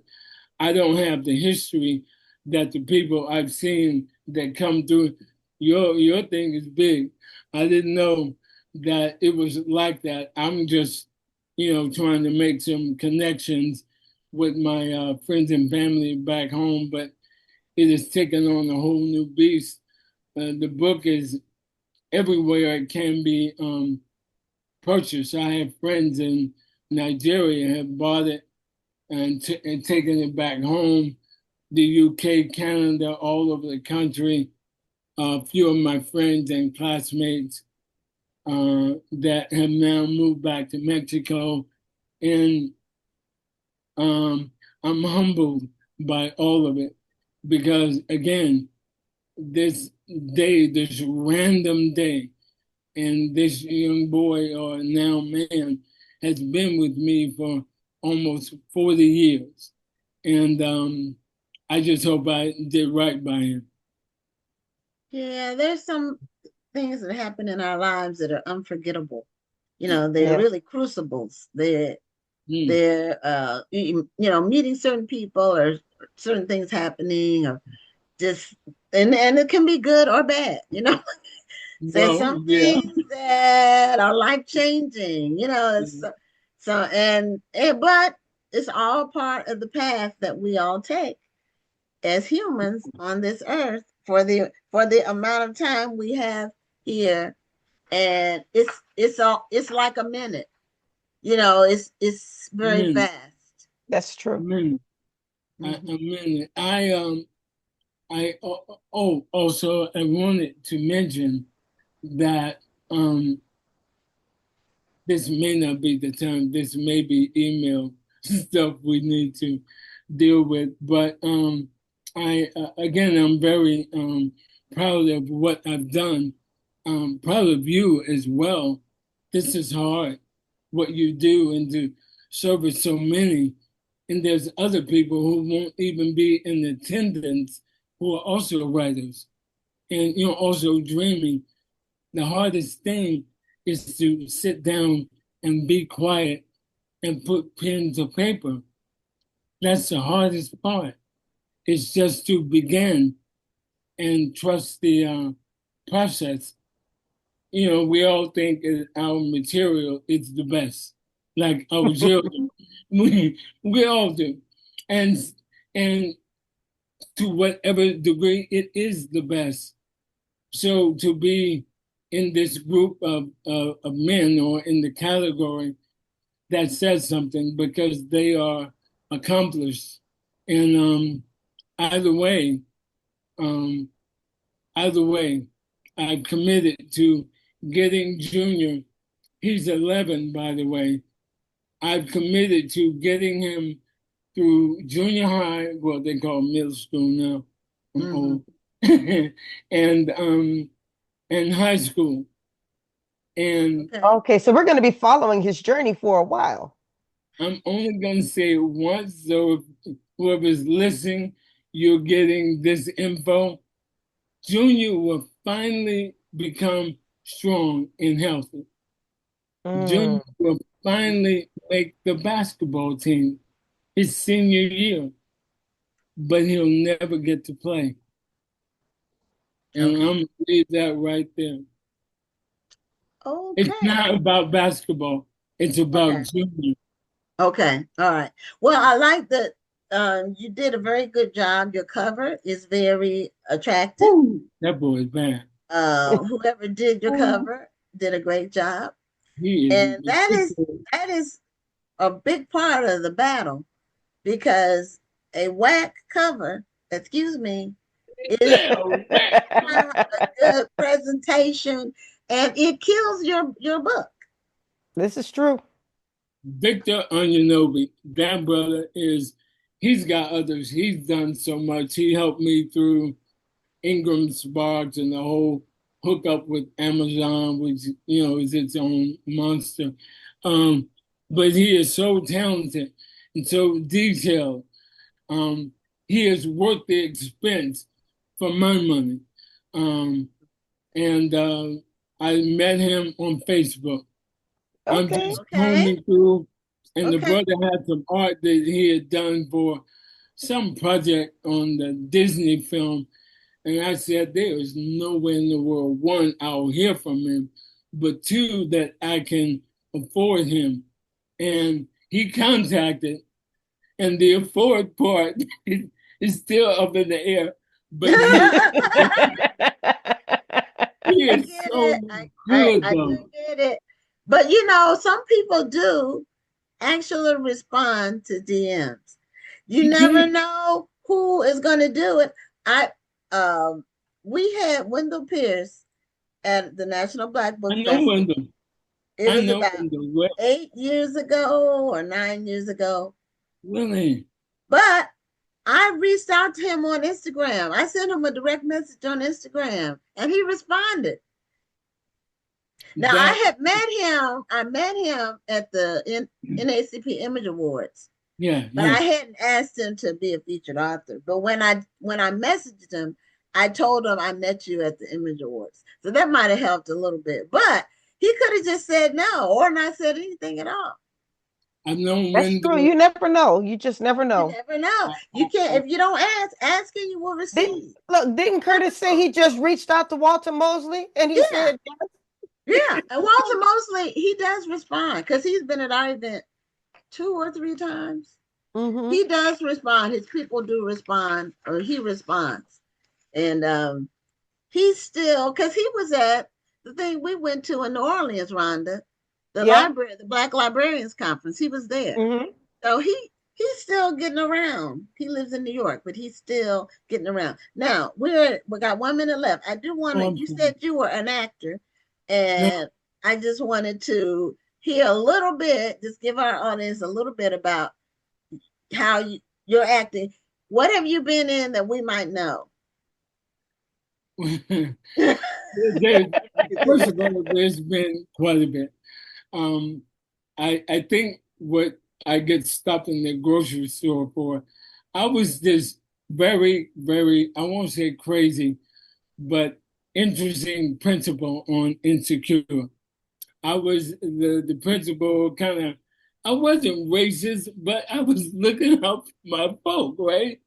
I don't have the history that the people I've seen that come through. Your thing is big. I didn't know that it was like that. I'm just, trying to make some connections with my friends and family back home, but it has taken on a whole new beast. The book is everywhere it can be purchased. I have friends in Nigeria have bought it and taken it back home. The UK, Canada, all over the country. A few of my friends and classmates that have now moved back to Mexico, and um, I'm humbled by all of it because again, this day, this random day, and this young boy or now man has been with me for almost 40 years. And I just hope I did right by him. Yeah, there's some things that happen in our lives that are unforgettable. They're Yes. really crucibles. They're Mm. they're meeting certain people or certain things happening or just and it can be good or bad. There's Well, some yeah. things that are life changing. But it's all part of the path that we all take as humans on this earth for the amount of time we have here. And it's like a minute. It's very Amen. fast. That's true. Amen. Mhm. Amen. Also I wanted to mention that this may not be the time. This may be email stuff we need to deal with, but again, I'm very proud of what I've done. Proud of you as well. This is hard, what you do, and to service so many. And there's other people who won't even be in attendance who are also writers and also dreaming. The hardest thing is to sit down and be quiet and put pen to paper. That's the hardest part. It's just to begin and trust the process. We all think our material is the best, like our children. we all do, and and to whatever degree it is the best. So to be in this group of men or in the category that says something because they are accomplished, and either way, um, either way, I committed to getting Junior. He's 11, by the way. I've committed to getting him through junior high, what they call middle school now. I'm old. and high school. And Okay, so we're going to be following his journey for a while. I'm only going to say it once, so if whoever's listening, you're getting this info. Junior will finally become strong and healthy. Junior will finally make the basketball team his senior year, but he'll never get to play. And I'm going to leave that right there. Okay. It's not about basketball. It's about Junior. Okay. All right. Well, I like that you did a very good job. Your cover is very attractive. Ooh, that boy is bad. Whoever did your cover did a great job. He is. And that is a big part of the battle, because a whack cover, excuse me, is a good presentation, and it kills your book. This is true. Victor Onyenobi, that brother he's got others. He's done so much. He helped me through Ingram Sparks and the whole hookup with Amazon, which, is its own monster. But he is so talented and so detailed. He is worth the expense for my money. And I met him on Facebook. I'm just combing through, and the brother had some art that he had done for some project on the Disney film. And I said, there is no way in the world, one, I'll hear from him, but two, that I can afford him. And he contacted, and the afford part is still up in the air. But he is so good, I do get it. But some people do actually respond to DMs. You never know who is going to do it. We had Wendell Pierce at the National Black Book Festival. Wendell. It was about 8 years ago or 9 years ago. Really? But I reached out to him on Instagram. I sent him a direct message on Instagram, and he responded. Now, I met him at the NAACP Image Awards. Yeah. But I hadn't asked him to be a featured author. But when I messaged him, I told him I met you at the Image Awards. So that might have helped a little bit. But he could have just said no or not said anything at all. I've known That's true. You never know. You just never know. You never know. You can't, if you don't ask and you will receive. Didn't Curtis say he just reached out to Walter Mosley and he said yes? Yeah, and Walter Mosley, he does respond because he's been at our event 2 or 3 times. Mm-hmm. He does respond. His people do respond, or he responds. And he's still, because he was at the thing we went to in New Orleans, Rhonda, the library, the Black Librarians Conference. He was there. Mm-hmm. So he's still getting around. He lives in New York, but he's still getting around. Now, we got 1 minute left. I do want to, you said you were an actor, and I just wanted to hear a little bit, just give our audience a little bit about how you're acting. What have you been in that we might know? First of all, there's been quite a bit. I think what I get stopped in the grocery store for, I was this very, very, I won't say crazy, but interesting principal on Insecure. I was the principal kind of, I wasn't racist, but I was looking out for my folk, right?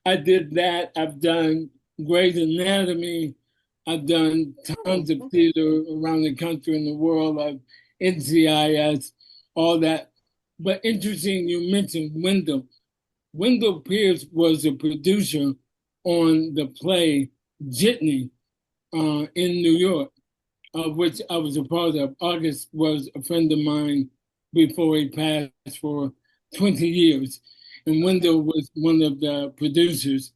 I did that. I've done Grey's Anatomy. I've done tons of theater around the country and the world. I've NCIS, all that. But interesting, you mentioned Wendell. Wendell Pierce was a producer on the play Jitney in New York, of which I was a part of. August was a friend of mine before he passed for 20 years. And Wendell was one of the producers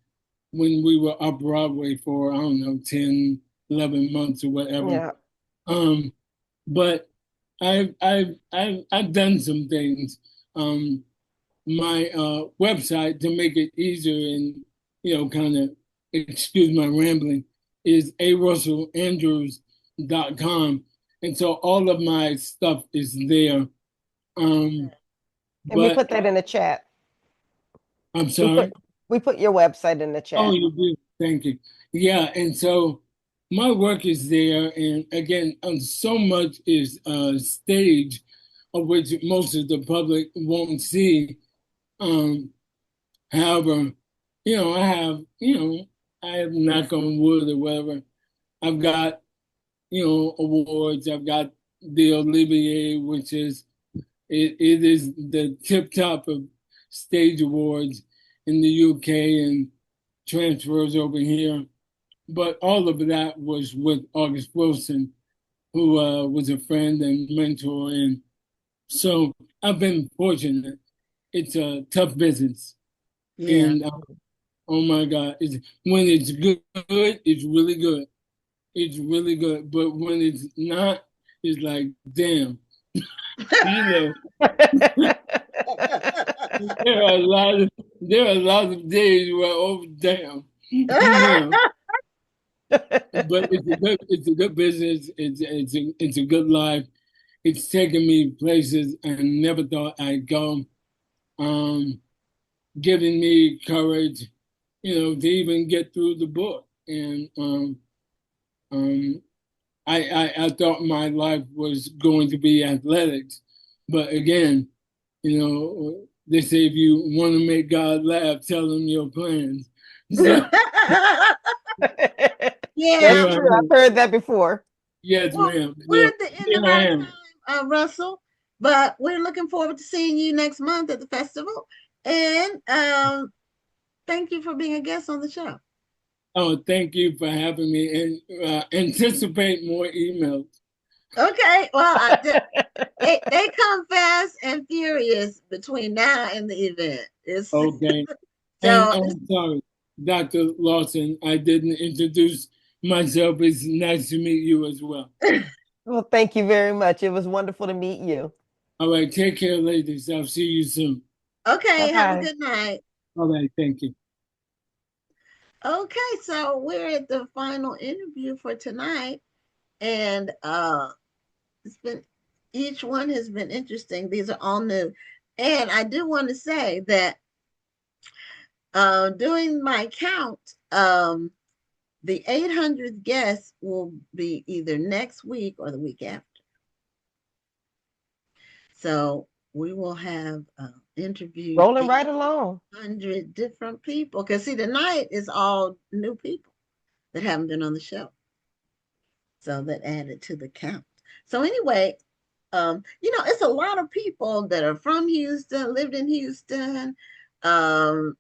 when we were up Broadway for, I don't know, 10, 11 months or whatever. Yeah. But I've done some things. My website, to make it easier and, kind of excuse my rambling, is arussellandrews.com. And so all of my stuff is there. And we put that in the chat. I'm sorry? We put your website in the chat. Oh, you do? Thank you. Yeah, and so my work is there. And again, so much is stage, of which most of the public won't see. However, I have knock on wood or whatever. I've got, awards. I've got the Olivier, which is, it is the tip top of stage awards in the UK and transfers over here. But all of that was with August Wilson, who was a friend and mentor. And so I've been fortunate. It's a tough business. Yeah. And oh my God, when it's good, it's really good. It's really good. But when it's not, it's like, damn. There are a lot of days where, oh damn. But it's a good business. It's a good life. It's taken me places I never thought I'd go. Giving me courage, to even get through the book. And I thought my life was going to be athletics, but again, they say if you want to make God laugh, tell him your plans. So, yeah, that's true. I've heard that before. Yes, ma'am. We're at the end of our time, Russell, but we're looking forward to seeing you next month at the festival. And thank you for being a guest on the show. Oh, thank you for having me, and anticipate more emails. Okay, well, they come fast and furious between now and the event. Okay. So, and I'm sorry, Dr. Lawson, I didn't introduce myself. It's nice to meet you as well. Well, thank you very much. It was wonderful to meet you. All right, take care, ladies. I'll see you soon. Okay, have a good night. All right, thank you. Okay, so we're at the final interview for tonight, and each one has been interesting. These are all new, and I do want to say that doing my count, the 800th guest will be either next week or the week after. So we will have interviewed rolling right along 100 different people, because see, tonight is all new people that haven't been on the show, so that added to the count. So anyway, it's a lot of people that are from Houston, lived in Houston, and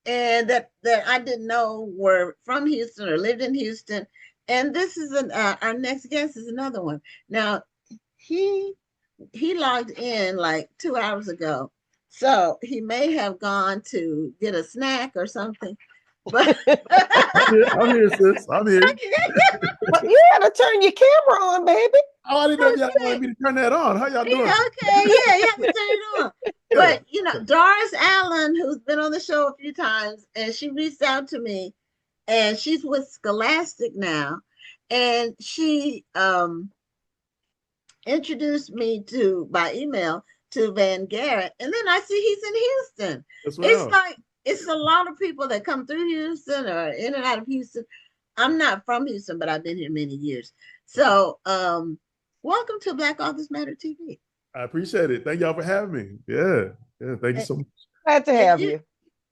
that I didn't know were from Houston or lived in Houston. And this is our next guest is another one. Now he logged in like 2 hours ago, so he may have gone to get a snack or something. But I'm here, sis. I'm here. Well, you gotta turn your camera on, baby. Oh, I didn't know y'all wanted me to turn that on. How y'all doing? Okay, yeah, you have to turn it on. But Doris Allen, who's been on the show a few times, and she reached out to me, and she's with Scholastic now, and she introduced me by email to Van Garrett, and then I see he's in Houston. It's like it's a lot of people that come through Houston or in and out of Houston. I'm not from Houston, but I've been here many years. So, welcome to Black Authors Matter TV. I appreciate it. Thank y'all for having me. Yeah. Thank you so much. Glad to have you.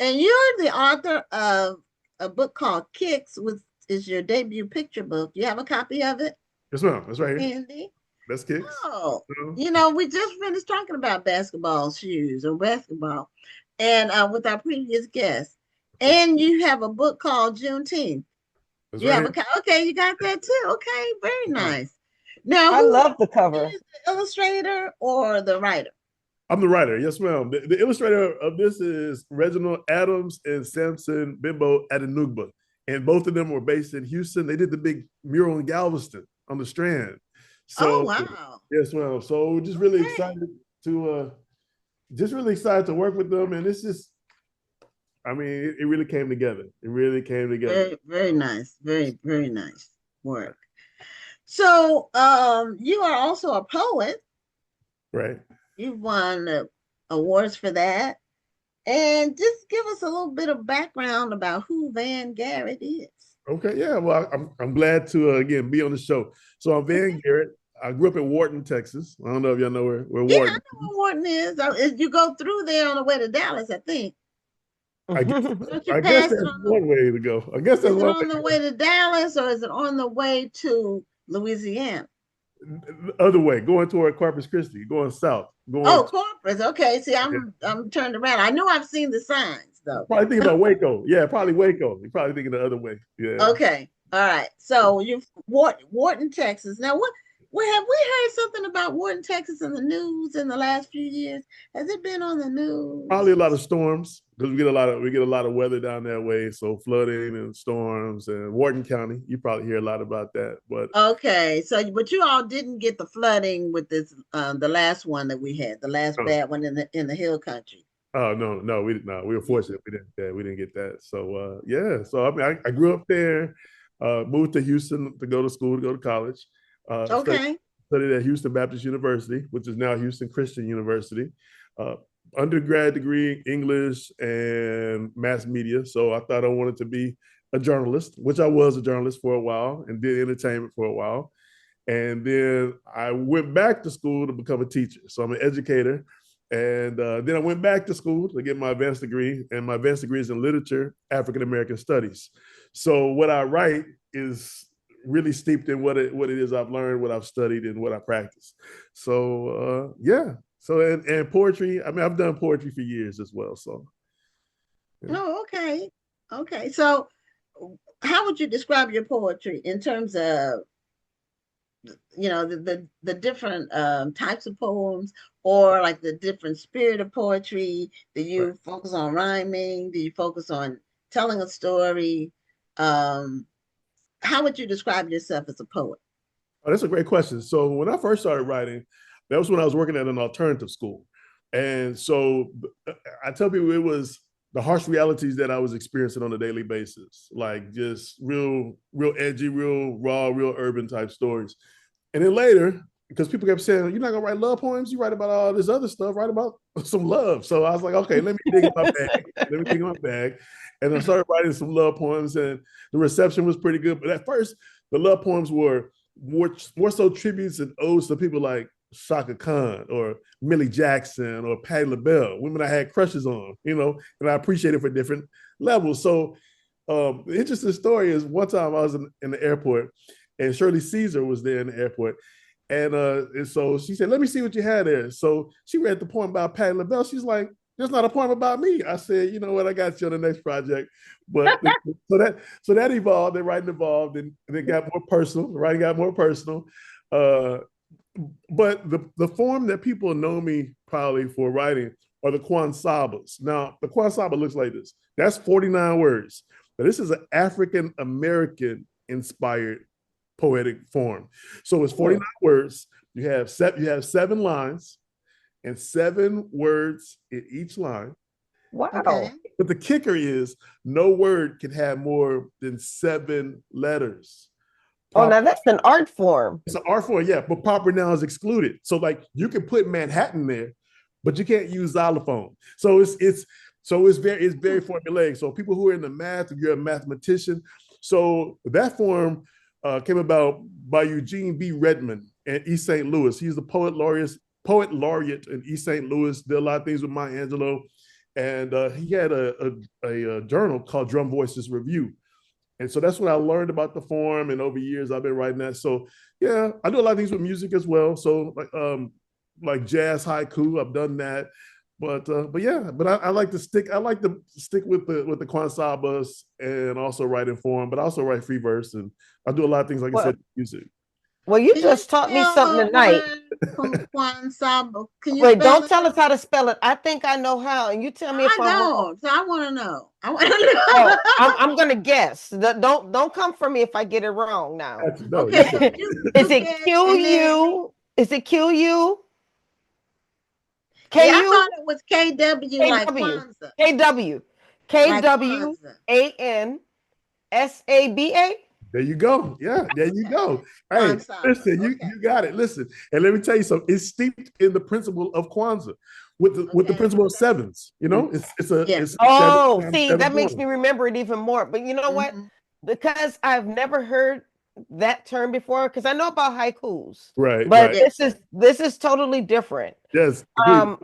And you're the author of a book called Kicks, which is your debut picture book. You have a copy of it? Yes, ma'am. That's right here. Andy? That's Kicks. Oh, we just finished talking about basketball shoes or basketball, and with our previous guest. And you have a book called Juneteenth. That's you right have okay, you got that too. Okay, very nice. Now, I love the cover. Is the illustrator or the writer? I'm the writer. Yes, ma'am. The illustrator of this is Reginald Adams and Samson Bimbo Adenugba. And both of them were based in Houston. They did the big mural in Galveston on the Strand. So, wow. Yes, ma'am. So we're just really excited to work with them. And it's just, I mean, it really came together. It really came together. Very, very nice. Very, very nice work. So you are also a poet. Right. You've won awards for that. And just give us a little bit of background about who Van Garrett is. Okay, yeah. Well, I'm glad to again be on the show. So I'm Van Garrett. I grew up in Wharton, Texas. I don't know if y'all know where Wharton. Yeah, I know where Wharton is. You go through there on the way to Dallas, I think. I guess that's one way to go. I guess that's one way. Is it on the way to Dallas or is it on the way to Louisiana? The other way, going toward Corpus Christi, going south. Corpus. Okay. See, I'm turned around. I know I've seen the signs though. Probably thinking about Waco. Yeah, probably Waco. You're probably thinking the other way. Yeah. Okay. All right. So you've Wharton, Texas. Now have we heard something about Wharton, Texas in the news in the last few years? Has it been on the news? Probably a lot of storms because we get a lot of weather down that way. So flooding and storms and Wharton County, you probably hear a lot about that. But okay, but you all didn't get the flooding with this the last one that we had, the last bad one in the hill country. Oh no, we were fortunate we didn't get that. So so I mean I grew up there, moved to Houston to go to school, to go to college. Studied at Houston Baptist University, which is now Houston Christian University. Undergrad degree, English and mass media. So I thought I wanted to be a journalist, which I was a journalist for a while and did entertainment for a while. And then I went back to school to become a teacher. So I'm an educator. And then I went back to school to get my advanced degree. And my advanced degree is in literature, African American studies. So what I write is really steeped in what it is I've learned, what I've studied, and what I practice. So So and poetry. I mean, I've done poetry for years as well. So. Yeah. Oh, okay. So, how would you describe your poetry in terms of, the different types of poems, or like the different spirit of poetry? Do you focus on rhyming? Do you focus on telling a story? How would you describe yourself as a poet? Oh, that's a great question. So when I first started writing, that was when I was working at an alternative school. And so I tell people it was the harsh realities that I was experiencing on a daily basis, like just real edgy, real raw, real urban type stories. And then later, because people kept saying, you're not gonna write love poems, you write about all this other stuff, write about some love. So I was like, okay, let me dig in my bag. And I started writing some love poems, and the reception was pretty good. But at first, the love poems were more so tributes and odes to people like Shaka Khan or Millie Jackson or Patti LaBelle, women I had crushes on, and I appreciated for different levels. So the interesting story is one time I was in the airport, and Shirley Caesar was there in the airport. And so she said, let me see what you had there. So she read the poem about Patti LaBelle. She's like, there's not a poem about me. I said, you know what, I got you on the next project. But so that evolved, and writing evolved, and it got more personal. Writing got more personal. But the form that people know me probably for writing are the Kwansabas. Now, the Kwansaba looks like this. That's 49 words. But this is an African American inspired poetic form. So it's 49 words. You have 7 lines, and 7 words in each line. Wow. Okay. But the kicker is no word can have more than 7 letters. Oh, now that's an art form. It's an art form, yeah, but proper noun is excluded. So like you can put Manhattan there, but you can't use xylophone. So it's very formulaic. So people who are into math, if you're a mathematician, so that form came about by Eugene B. Redmond in East St. Louis. He's the poet laureate in East St. Louis. Did a lot of things with Maya Angelou, and he had a journal called Drum Voices Review. And so that's when I learned about the form, and over years I've been writing that. So yeah, I do a lot of things with music as well. So like jazz haiku, I've done that. But I like to stick with the kwansabas and also write in form, but I also write free verse, and I do a lot of things like I said, music. Well, you Can just taught me something tonight. Kwansaba. Can you Wait, spell don't it? tell us how to spell it. I think I know how, and you tell me if I'm wrong. don't. So I want to know. I want to know. Oh, I'm gonna guess. Don't come for me if I get it wrong now. No, Okay. you- So Is it QU? Is it QU? Yeah, I KU? thought it was KW like KW. Kwanzaa. KW. Like KWANSABA? There you go. Yeah, there you go. Hey, Kwansaba. listen, Okay. you got it. Listen, and let me tell you something. It's steeped in the principle of Kwanzaa, with the Okay. principle of sevens. You know, it's a Yeah. it's Oh, seven, see, seven that makes me forms. remember it even more. But you know what? Mhm. Because I've never heard that term before, because I know about haikus, Right, but right. this is totally different. Yes, agreed.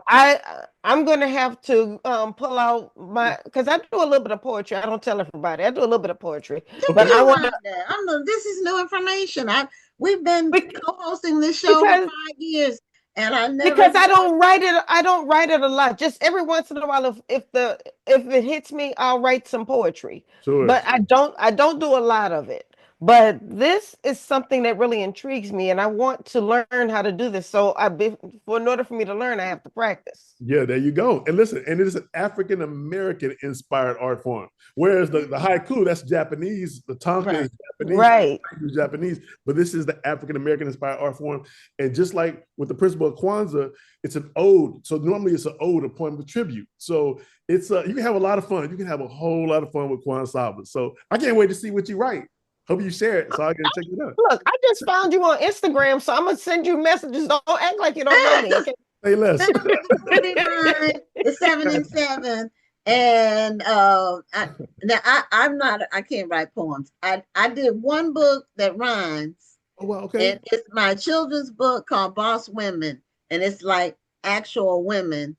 I'm gonna have to pull out my, because I do a little bit of poetry. I don't tell everybody. I do a little bit of poetry, Don't but be I want around that. This is new information. We've been Bec- co-hosting this show for because 5 years, and I never because I don't write it. I don't write it a lot. Just every once in a while, if it hits me, I'll write some poetry. Sure. But I don't do a lot of it. But this is something that really intrigues me, and I want to learn how to do this. So in order for me to learn, I have to practice. Yeah, there you go. And listen, and it is an African American inspired art form. Whereas the haiku, that's Japanese, the tanka is Japanese, Right. haiku is Japanese, but this is the African American inspired art form. And just like with the principle of Kwanzaa, it's an ode. So normally it's an ode, a poem of tribute. So it's you can have a lot of fun. You can have a whole lot of fun with Kwansaba. So I can't wait to see what you write. Hope you share it so I can check it out. Look, I just found you on Instagram, so I'm gonna send you messages. Don't act like you don't know me. Okay? Say less. It's 7 and 7, and I can't write poems. I did one book that rhymes, Oh, well, okay. and it's my children's book called Boss Women, and it's like actual women.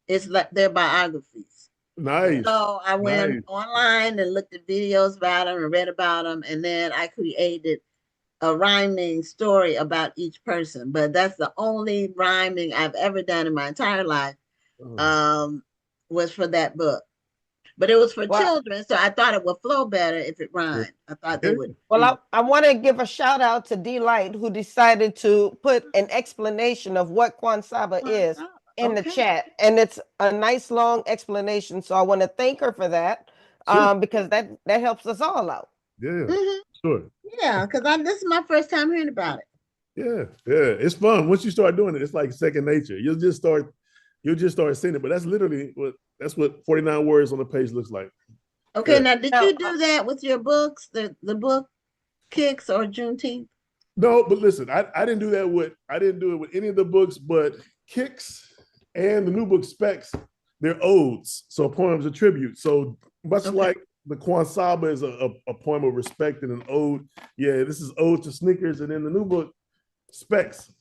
It's like their biographies. Nice. So I went Nice. online and looked at videos about them and read about them, and then I created a rhyming story about each person. But that's the only rhyming I've ever done in my entire life. Was for that book. But it was for children, so I thought it would flow better if it rhymed. I thought they would. Well, I want to give a shout out to D-Light, who decided to put an explanation of what Kwansaba is in the chat, and it's a nice long explanation. So I want to thank her for that, because that helps us all out. Yeah, sure. Yeah, because this is my first time hearing about it. Yeah, it's fun. Once you start doing it, it's like second nature. You'll just start seeing it. But that's literally what 49 words on the page looks like. Okay, now did you do that with your books, the book Kicks or Juneteenth? No, but listen, I didn't do it with any of the books, but Kicks and the new book Specs, they're odes, so poems of tribute. So much like the Kwansaba is a poem of respect and an ode. Yeah, this is ode to sneakers, and in the new book Specs,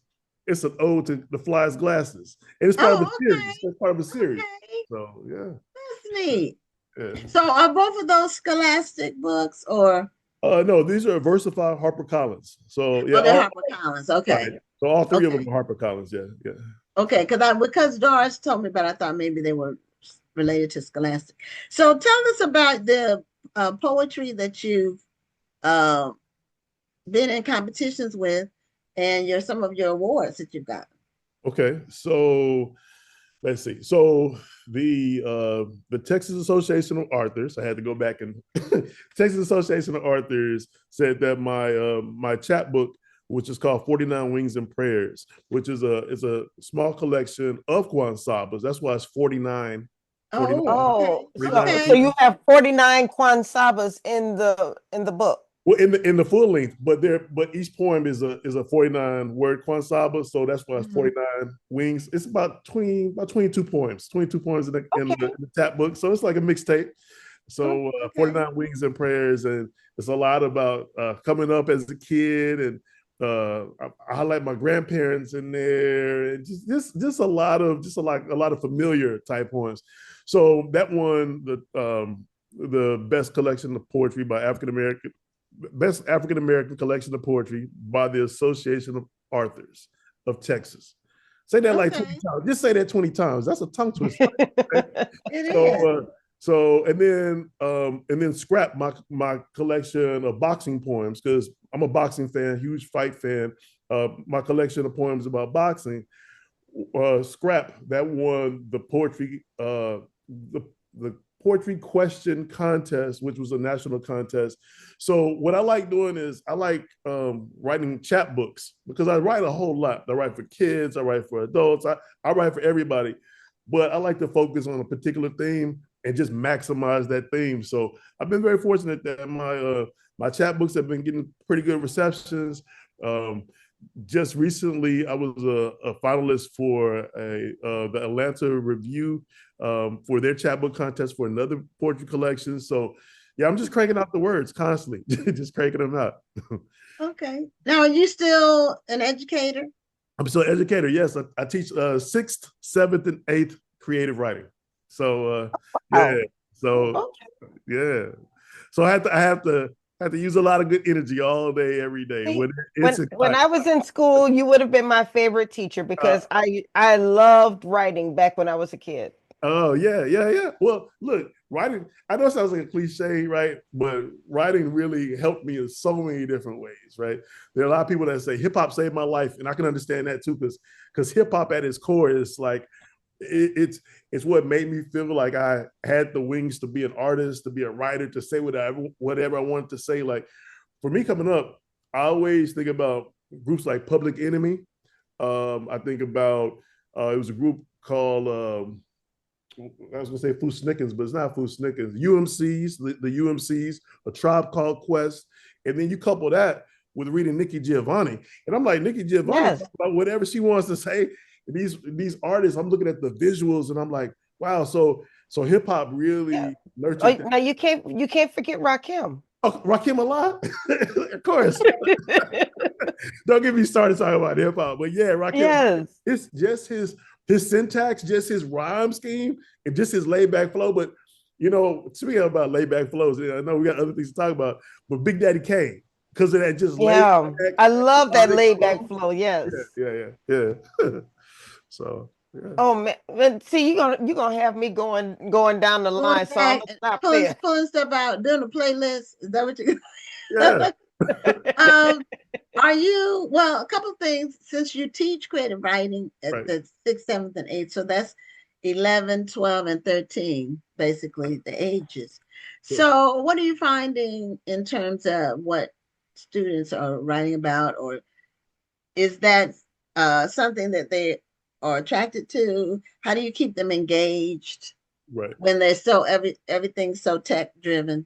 it's an ode to the fly's glasses, and it's part of a series. It's part of a series. So yeah, that's neat. Yeah. So are both of those scholastic books or? No, these are versified HarperCollins. So yeah, they're HarperCollins. Okay. Right. So all three of them are HarperCollins. Yeah. Okay, because Doris told me, but I thought maybe they were related to scholastic. So tell us about the poetry that you've been in competitions with, and some of your awards that you've got. Okay, so let's see. So the Texas Association of Authors, I had to go back and Texas Association of Authors said that my chapbook which is called 49 Wings and Prayers, which is a small collection of Kwanzabas. That's why it's 49. Oh, Okay. so you have 49 Kwanzabas in the book. Well, in the full length, but each poem is a 49 word Kwanzaba, so that's why it's 49 wings. It's about 22 poems, 22 poems in the tap book, so it's like a mixtape. So 49 wings and prayers, and it's a lot about coming up as a kid, and I highlight my grandparents in there, and just a lot of familiar type poems. So that won the best collection of poetry by best African American collection of poetry by the Association of Authors of Texas. Say that like 20 times. Just say that 20 times. That's a tongue twister. And then scrap my collection of boxing poems, because I'm a boxing fan, huge fight fan. My collection of poems about boxing, scrap that won the poetry the poetry question contest, which was a national contest. So what I like doing is I like writing chapbooks, because I write a whole lot. I write for kids, I write for adults, I write for everybody, but I like to focus on a particular theme and just maximize that theme. So I've been very fortunate that my chapbooks have been getting pretty good receptions. Just recently, I was a finalist for the Atlanta Review for their chapbook contest for another poetry collection. So, yeah, I'm just cranking out the words constantly, just cranking them out. Okay. Now, are you still an educator? I'm still an educator. Yes, I teach 6th, 7th, and 8th creative writing. So, yeah. So, yeah. So I have to use a lot of good energy all day, every day. When I was in school, you would have been my favorite teacher, because I loved writing back when I was a kid. Oh, yeah. Well, look, writing, I know it sounds like a cliche, right? But writing really helped me in so many different ways, right? There are a lot of people that say hip hop saved my life, and I can understand that too, because hip hop at its core is like, it's what made me feel like I had the wings to be an artist, to be a writer, to say whatever I wanted to say. Like, for me coming up, I always think about groups like Public Enemy. I think about it was a group called I was gonna say Foo Snickens, but it's not Foo Snickens. UMCs, the UMCs, A Tribe Called Quest, and then you couple that with reading Nikki Giovanni, and I'm like, Nikki Giovanni, about whatever she wants to say. These artists, I'm looking at the visuals, and I'm like, wow. So hip hop really nurtured. Now you can't forget Rakim. Oh, Rakim Allah, of course. Don't get me started talking about hip hop, but yeah, Rakim. Yes, it's just his syntax, just his rhyme scheme, and just his laid back flow. But speaking about laid back flows, I know we got other things to talk about, but Big Daddy Kane, because of that just laid back. I love that laid back flow. Yes. Yeah. So. Yeah. Oh man, see, you're gonna have me going down the line, so I'm gonna stop there. Pulling stuff out, doing a playlist. Is that what you? Yeah. Are you, well, a couple of things, since you teach creative writing at the 6th, 7th, and 8th, so that's 11, 12, and 13, basically the ages. Sure. So what are you finding in terms of what students are writing about, or is that something that they are attracted to? How do you keep them engaged when they're everything's so tech driven?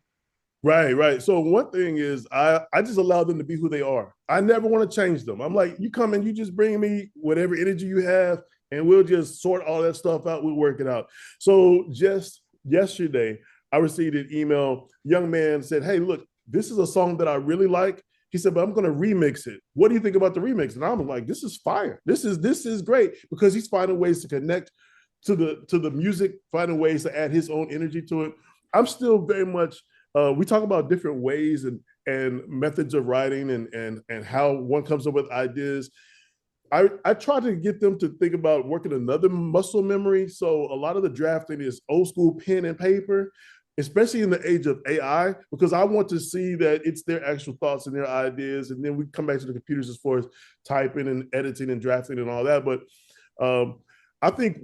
Right. So one thing is I just allow them to be who they are. I never want to change them. I'm like, you come in, you just bring me whatever energy you have, and we'll just sort all that stuff out. We'll work it out. So just yesterday, I received an email. Young man said, hey, look, this is a song that I really like. He said, but I'm going to remix it. What do you think about the remix? And I'm like, this is fire. This is great, because he's finding ways to connect to the music, finding ways to add his own energy to it. I'm still very much, we talk about different ways and methods of writing and how one comes up with ideas. I try to get them to think about working another muscle memory. So a lot of the drafting is old school pen and paper, especially in the age of AI, because I want to see that it's their actual thoughts and their ideas. And then we come back to the computers as far as typing and editing and drafting and all that. But I think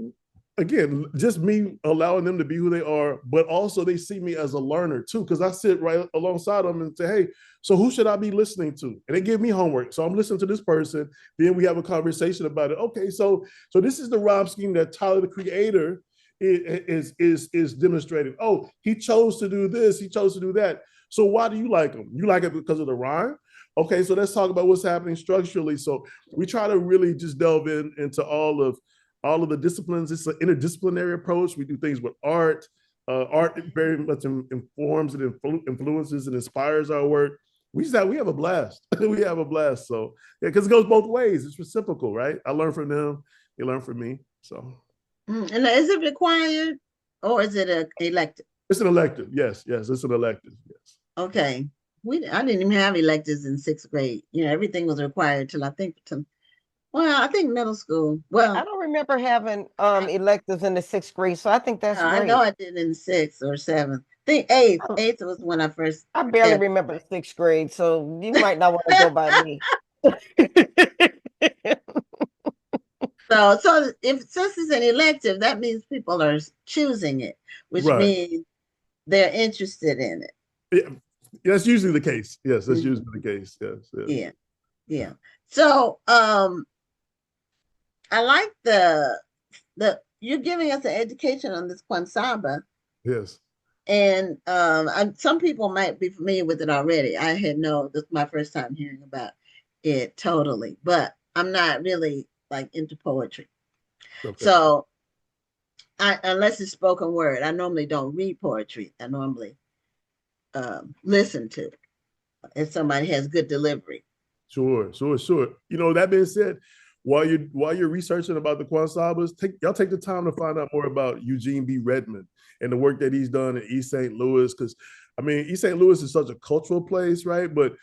again, just me allowing them to be who they are, but also they see me as a learner too, because I sit right alongside them and say, hey, so who should I be listening to? And they give me homework. So I'm listening to this person, then we have a conversation about it. Okay, so this is the rhyme scheme that Tyler, the creator, is demonstrating. Oh, he chose to do this, he chose to do that. So why do you like him? You like it because of the rhyme? Okay, so let's talk about what's happening structurally. So we try to really just delve into all of the disciplines. It's an interdisciplinary approach. We do things with art. Art very much informs and influences and inspires our work. We have a blast. We have a blast. So yeah, because it goes both ways. It's reciprocal, right? I learn from them. They learn from me. So. And is it required or is it an elective? It's an elective. Yes, it's an elective. Yes. Okay. I didn't even have electives in 6th grade. Everything was required till I think middle school. Well, I don't remember having electives in the 6th grade, so I think that's great. I know I did in 6th or 7th. I think 8th. 8th was when I first. I barely remember 6th grade, so you might not want to go by me. So since it's an elective, that means people are choosing it, which means they're interested in it. Yeah, that's usually the case. Yes, that's usually the case. Yes. Yeah. So I like the you're giving us an education on this Kwansaba. Yes. And some people might be familiar with it already. I had this is my first time hearing about it totally, but I'm not really like into poetry. Okay. So unless it's spoken word, I normally don't read poetry. I normally listen to it if somebody has good delivery. Sure. That being said, while you're researching about the Kwansabas, y'all take the time to find out more about Eugene B. Redmond and the work that he's done in East St. Louis. Because East St. Louis is such a cultural place, right? But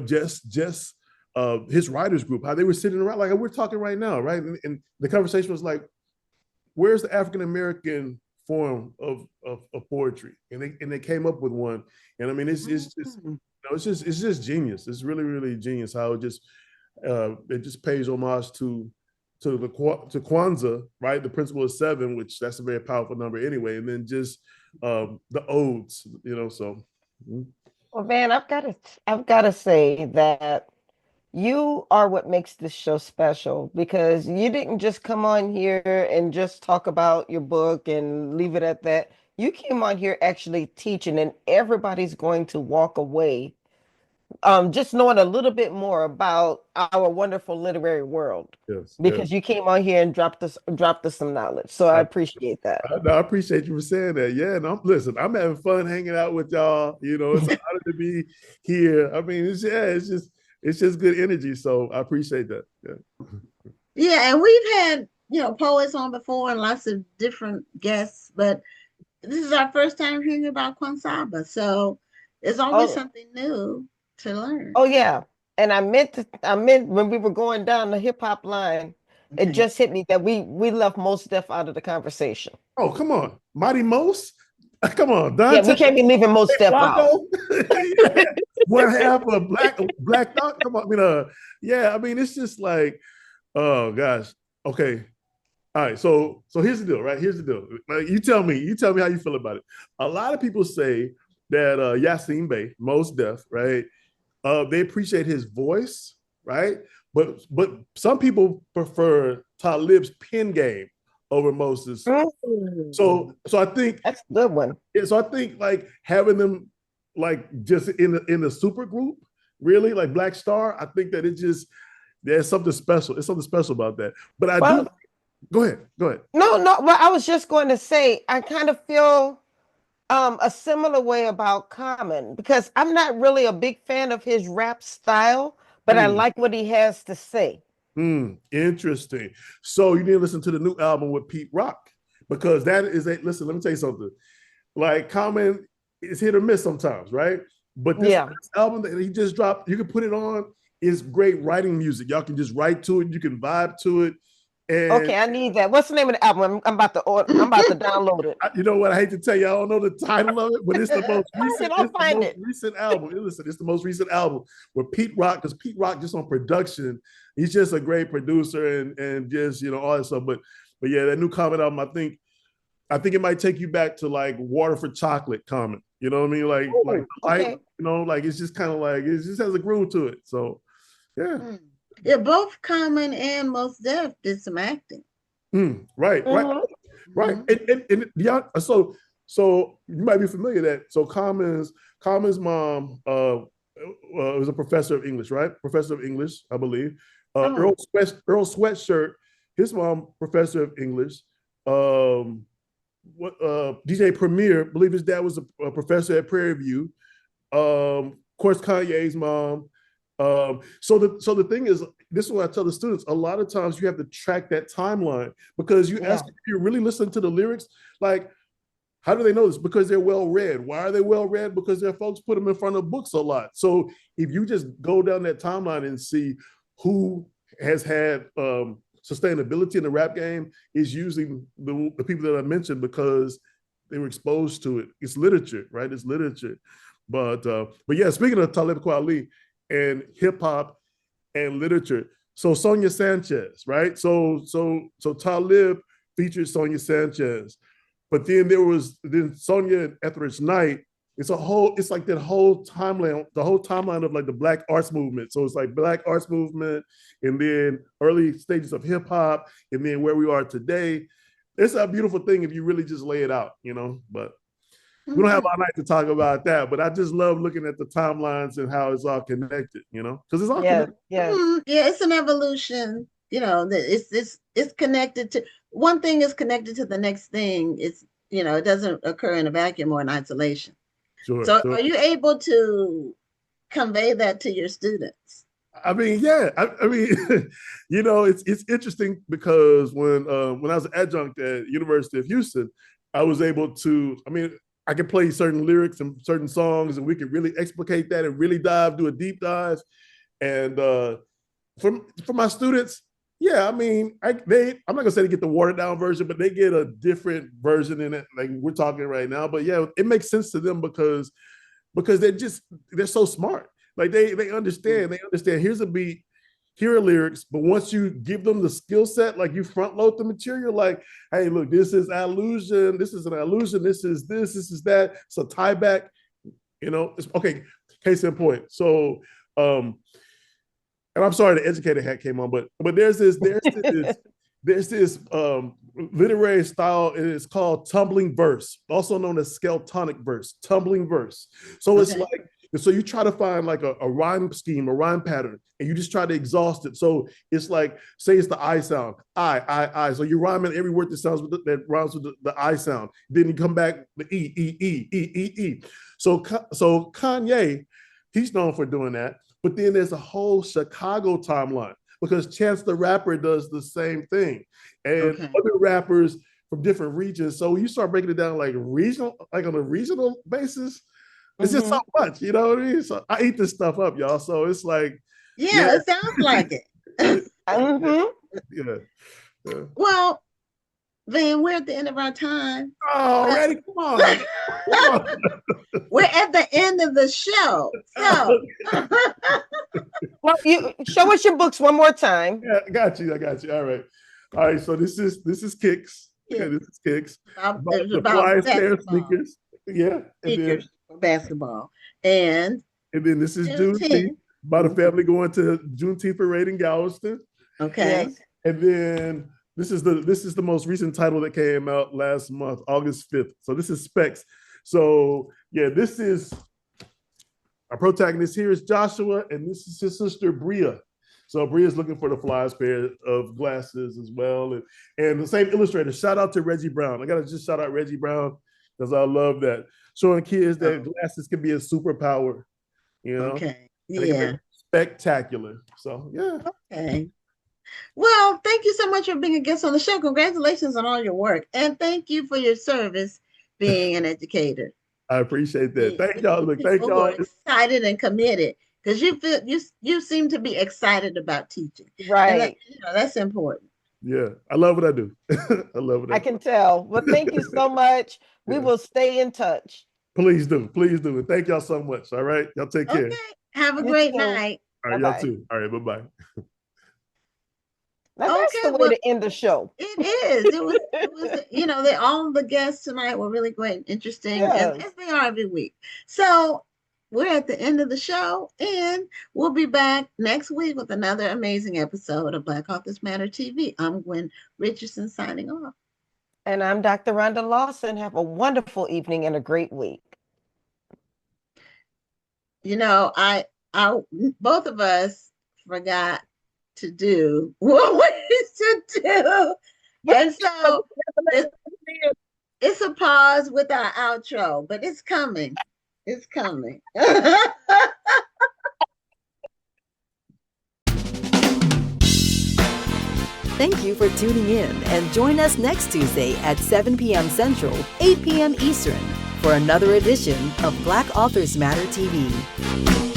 just his writers group, how they were sitting around like we're talking right now, right? And the conversation was like, where's the African American form of poetry? And they came up with one. And it's just it's just genius. It's really, really genius how it just pays homage to Kwanzaa, right? The principle of 7, which that's a very powerful number anyway. And then just the odes, so. Well, man, I've got to say that you are what makes this show special, because you didn't just come on here and just talk about your book and leave it at that. You came on here actually teaching, and everybody's going to walk away just knowing a little bit more about our wonderful literary world. Yes, because you came on here and dropped us some knowledge. So I appreciate that. I appreciate you for saying that. Yeah, and I'm having fun hanging out with y'all. It's an honor to be here. It's just good energy. So I appreciate that. Yeah, and we've had poets on before and lots of different guests, but this is our first time hearing about Kwansaba. So it's always something new to learn. Oh yeah. And I meant when we were going down the hip hop line, it just hit me that we left Mos Def out of the conversation. Oh, come on. Mighty Mos? Come on, Dante. Yeah, we can't be leaving Mos Def out. One half of Black Thought. Come on. It's just like, oh gosh. Okay. All right. So here's the deal, right? Here's the deal. Like, you tell me how you feel about it. A lot of people say that Yasin Bey, Mos Def, right? They appreciate his voice, right? But some people prefer Talib's pen game over Moses. So I think that's a good one. Yeah, so I think like having them like just in the super group, really like Black Star, I think that there's something special. It's something special about that. But go ahead. No. Well, I was just going to say I kind of feel a similar way about Common, because I'm not really a big fan of his rap style, but I like what he has to say. Interesting. So you need to listen to the new album with Pete Rock, because that is listen, let me tell you something. Like Common is hit or miss sometimes, right? But this album that he just dropped, you can put it on. It's great writing music. Y'all can just write to it. You can vibe to it. And okay, I need that. What's the name of the album? I'm about to download it. You know what? I hate to tell you, I don't know the title of it, but it's the most recent album. Listen, it's the most recent album with Pete Rock, because Pete Rock just on production, he's just a great producer and just all that stuff. But But yeah, that new Common album, I think it might take you back to like Water for Chocolate Common. You know what I mean? Like okay. you know, like it's just kind of like it just has a groove to it. So yeah. Yeah, both Common and Mos Def did some acting. Right. And yeah, so you might be familiar that so Common's mom was a professor of English, right? Professor of English, I believe. Earl Sweatshirt, his mom, professor of English. DJ Premier, I believe his dad was a professor at Prairie View. Of course, Kanye's mom. So the thing is, this is what I tell the students. A lot of times you have to track that timeline because you ask if you really listen to the lyrics, like, how do they know this? Because they're well read. Why are they well read? Because their folks put them in front of books a lot. So if you just go down that timeline and see who has had sustainability in the rap game, is usually the people that I mentioned because they were exposed to it. It's literature, right? It's literature. But yeah, speaking of Talib Kweli and hip hop and literature, so Sonia Sanchez, right? So Talib featured Sonia Sanchez, but then there was Sonia and Etheridge Knight. It's like that whole timeline, the whole timeline of like the Black arts movement. So it's like Black arts movement, and then early stages of hip hop, and then where we are today. It's a beautiful thing if you really just lay it out, you know. But we don't have all night to talk about that. But I just love looking at the timelines and how it's all connected, you know, because it's all connected. Yeah, it's an evolution. You know, it's connected to one thing is connected to the next thing. It's it doesn't occur in a vacuum or in isolation. Sure. Are you able to convey that to your students? I mean, yeah. I mean, it's interesting because when I was an adjunct at University of Houston, I was able to. I mean, I could play certain lyrics and certain songs, and we could really explicate that and really do a deep dive. And for my students, yeah, I mean, I'm not gonna say they get the watered down version, but they get a different version in it, like we're talking right now. But yeah, it makes sense to them because they're so smart. Like they understand. They understand. Here's a beat, here are lyrics. But once you give them the skill set, like you front load the material, like, hey, look, this is allusion. This is an allusion. This is this. This is that. It's a tie back. It's okay. Case in point. So. And I'm sorry the educator hat came on, but there's this literary style, and it's called tumbling verse, also known as skeltonic verse, tumbling verse. So it's like, so you try to find like a rhyme scheme, a rhyme pattern, and you just try to exhaust it. So it's like, say it's the I sound, I. So you rhyme in every word that rhymes with the I sound. Then you come back the E. So Kanye, he's known for doing that. But then there's a whole Chicago timeline because Chance the Rapper does the same thing, and other rappers from different regions. So you start breaking it down like regional, like on a regional basis, it's just so much, you know what I mean? So I eat this stuff up, y'all. So it's like, yeah. It sounds like it. Yeah. Well, Van, we're at the end of our time. Already, come on. We're at the end of the show. So, well, you show us your books one more time. Yeah, I got you. All right. So this is Kicks. Yeah, this is Kicks. About the flyest pair of sneakers. Yeah, sneakers for basketball, and then this is Juneteenth. About a family going to Juneteenth parade in Galveston. Okay, and then. This is the most recent title that came out last month, August 5th. So this is Specs. So yeah, this is our protagonist here is Joshua, and this is his sister Bria. So Bria's looking for the flyest pair of glasses as well. And the same illustrator. Shout out to Reggie Brown. I gotta just shout out Reggie Brown because I love that. Showing kids that glasses can be a superpower, you know. Okay. Yeah. Spectacular. So yeah. Okay. Well, thank you so much for being a guest on the show. Congratulations on all your work. And thank you for your service being an educator. I appreciate that. Thank y'all. Look, thank y'all. Excited and committed because you seem to be excited about teaching. Right. That's important. Yeah. I love what I do. I love what I do. I can tell. Well, thank you so much. We will stay in touch. Please do. And thank y'all so much. All right. Y'all take care. Have a great night. All right. Y'all too. All right. Bye-bye. Now that's Okay, the way well, to end the show. it is. They all the guests tonight were really great and interesting, and Yes. as they are every week. So we're at the end of the show, and we'll be back next week with another amazing episode of Black Authors Matter TV. I'm Gwen Richardson signing off. And I'm Dr. Rhonda Lawson. Have a wonderful evening and a great week. I both of us forgot to do what we used to do. And so it's a pause with our outro, but it's coming. It's coming. Thank you for tuning in and join us next Tuesday at 7 p.m. Central, 8 p.m. Eastern for another edition of Black Authors Matter TV.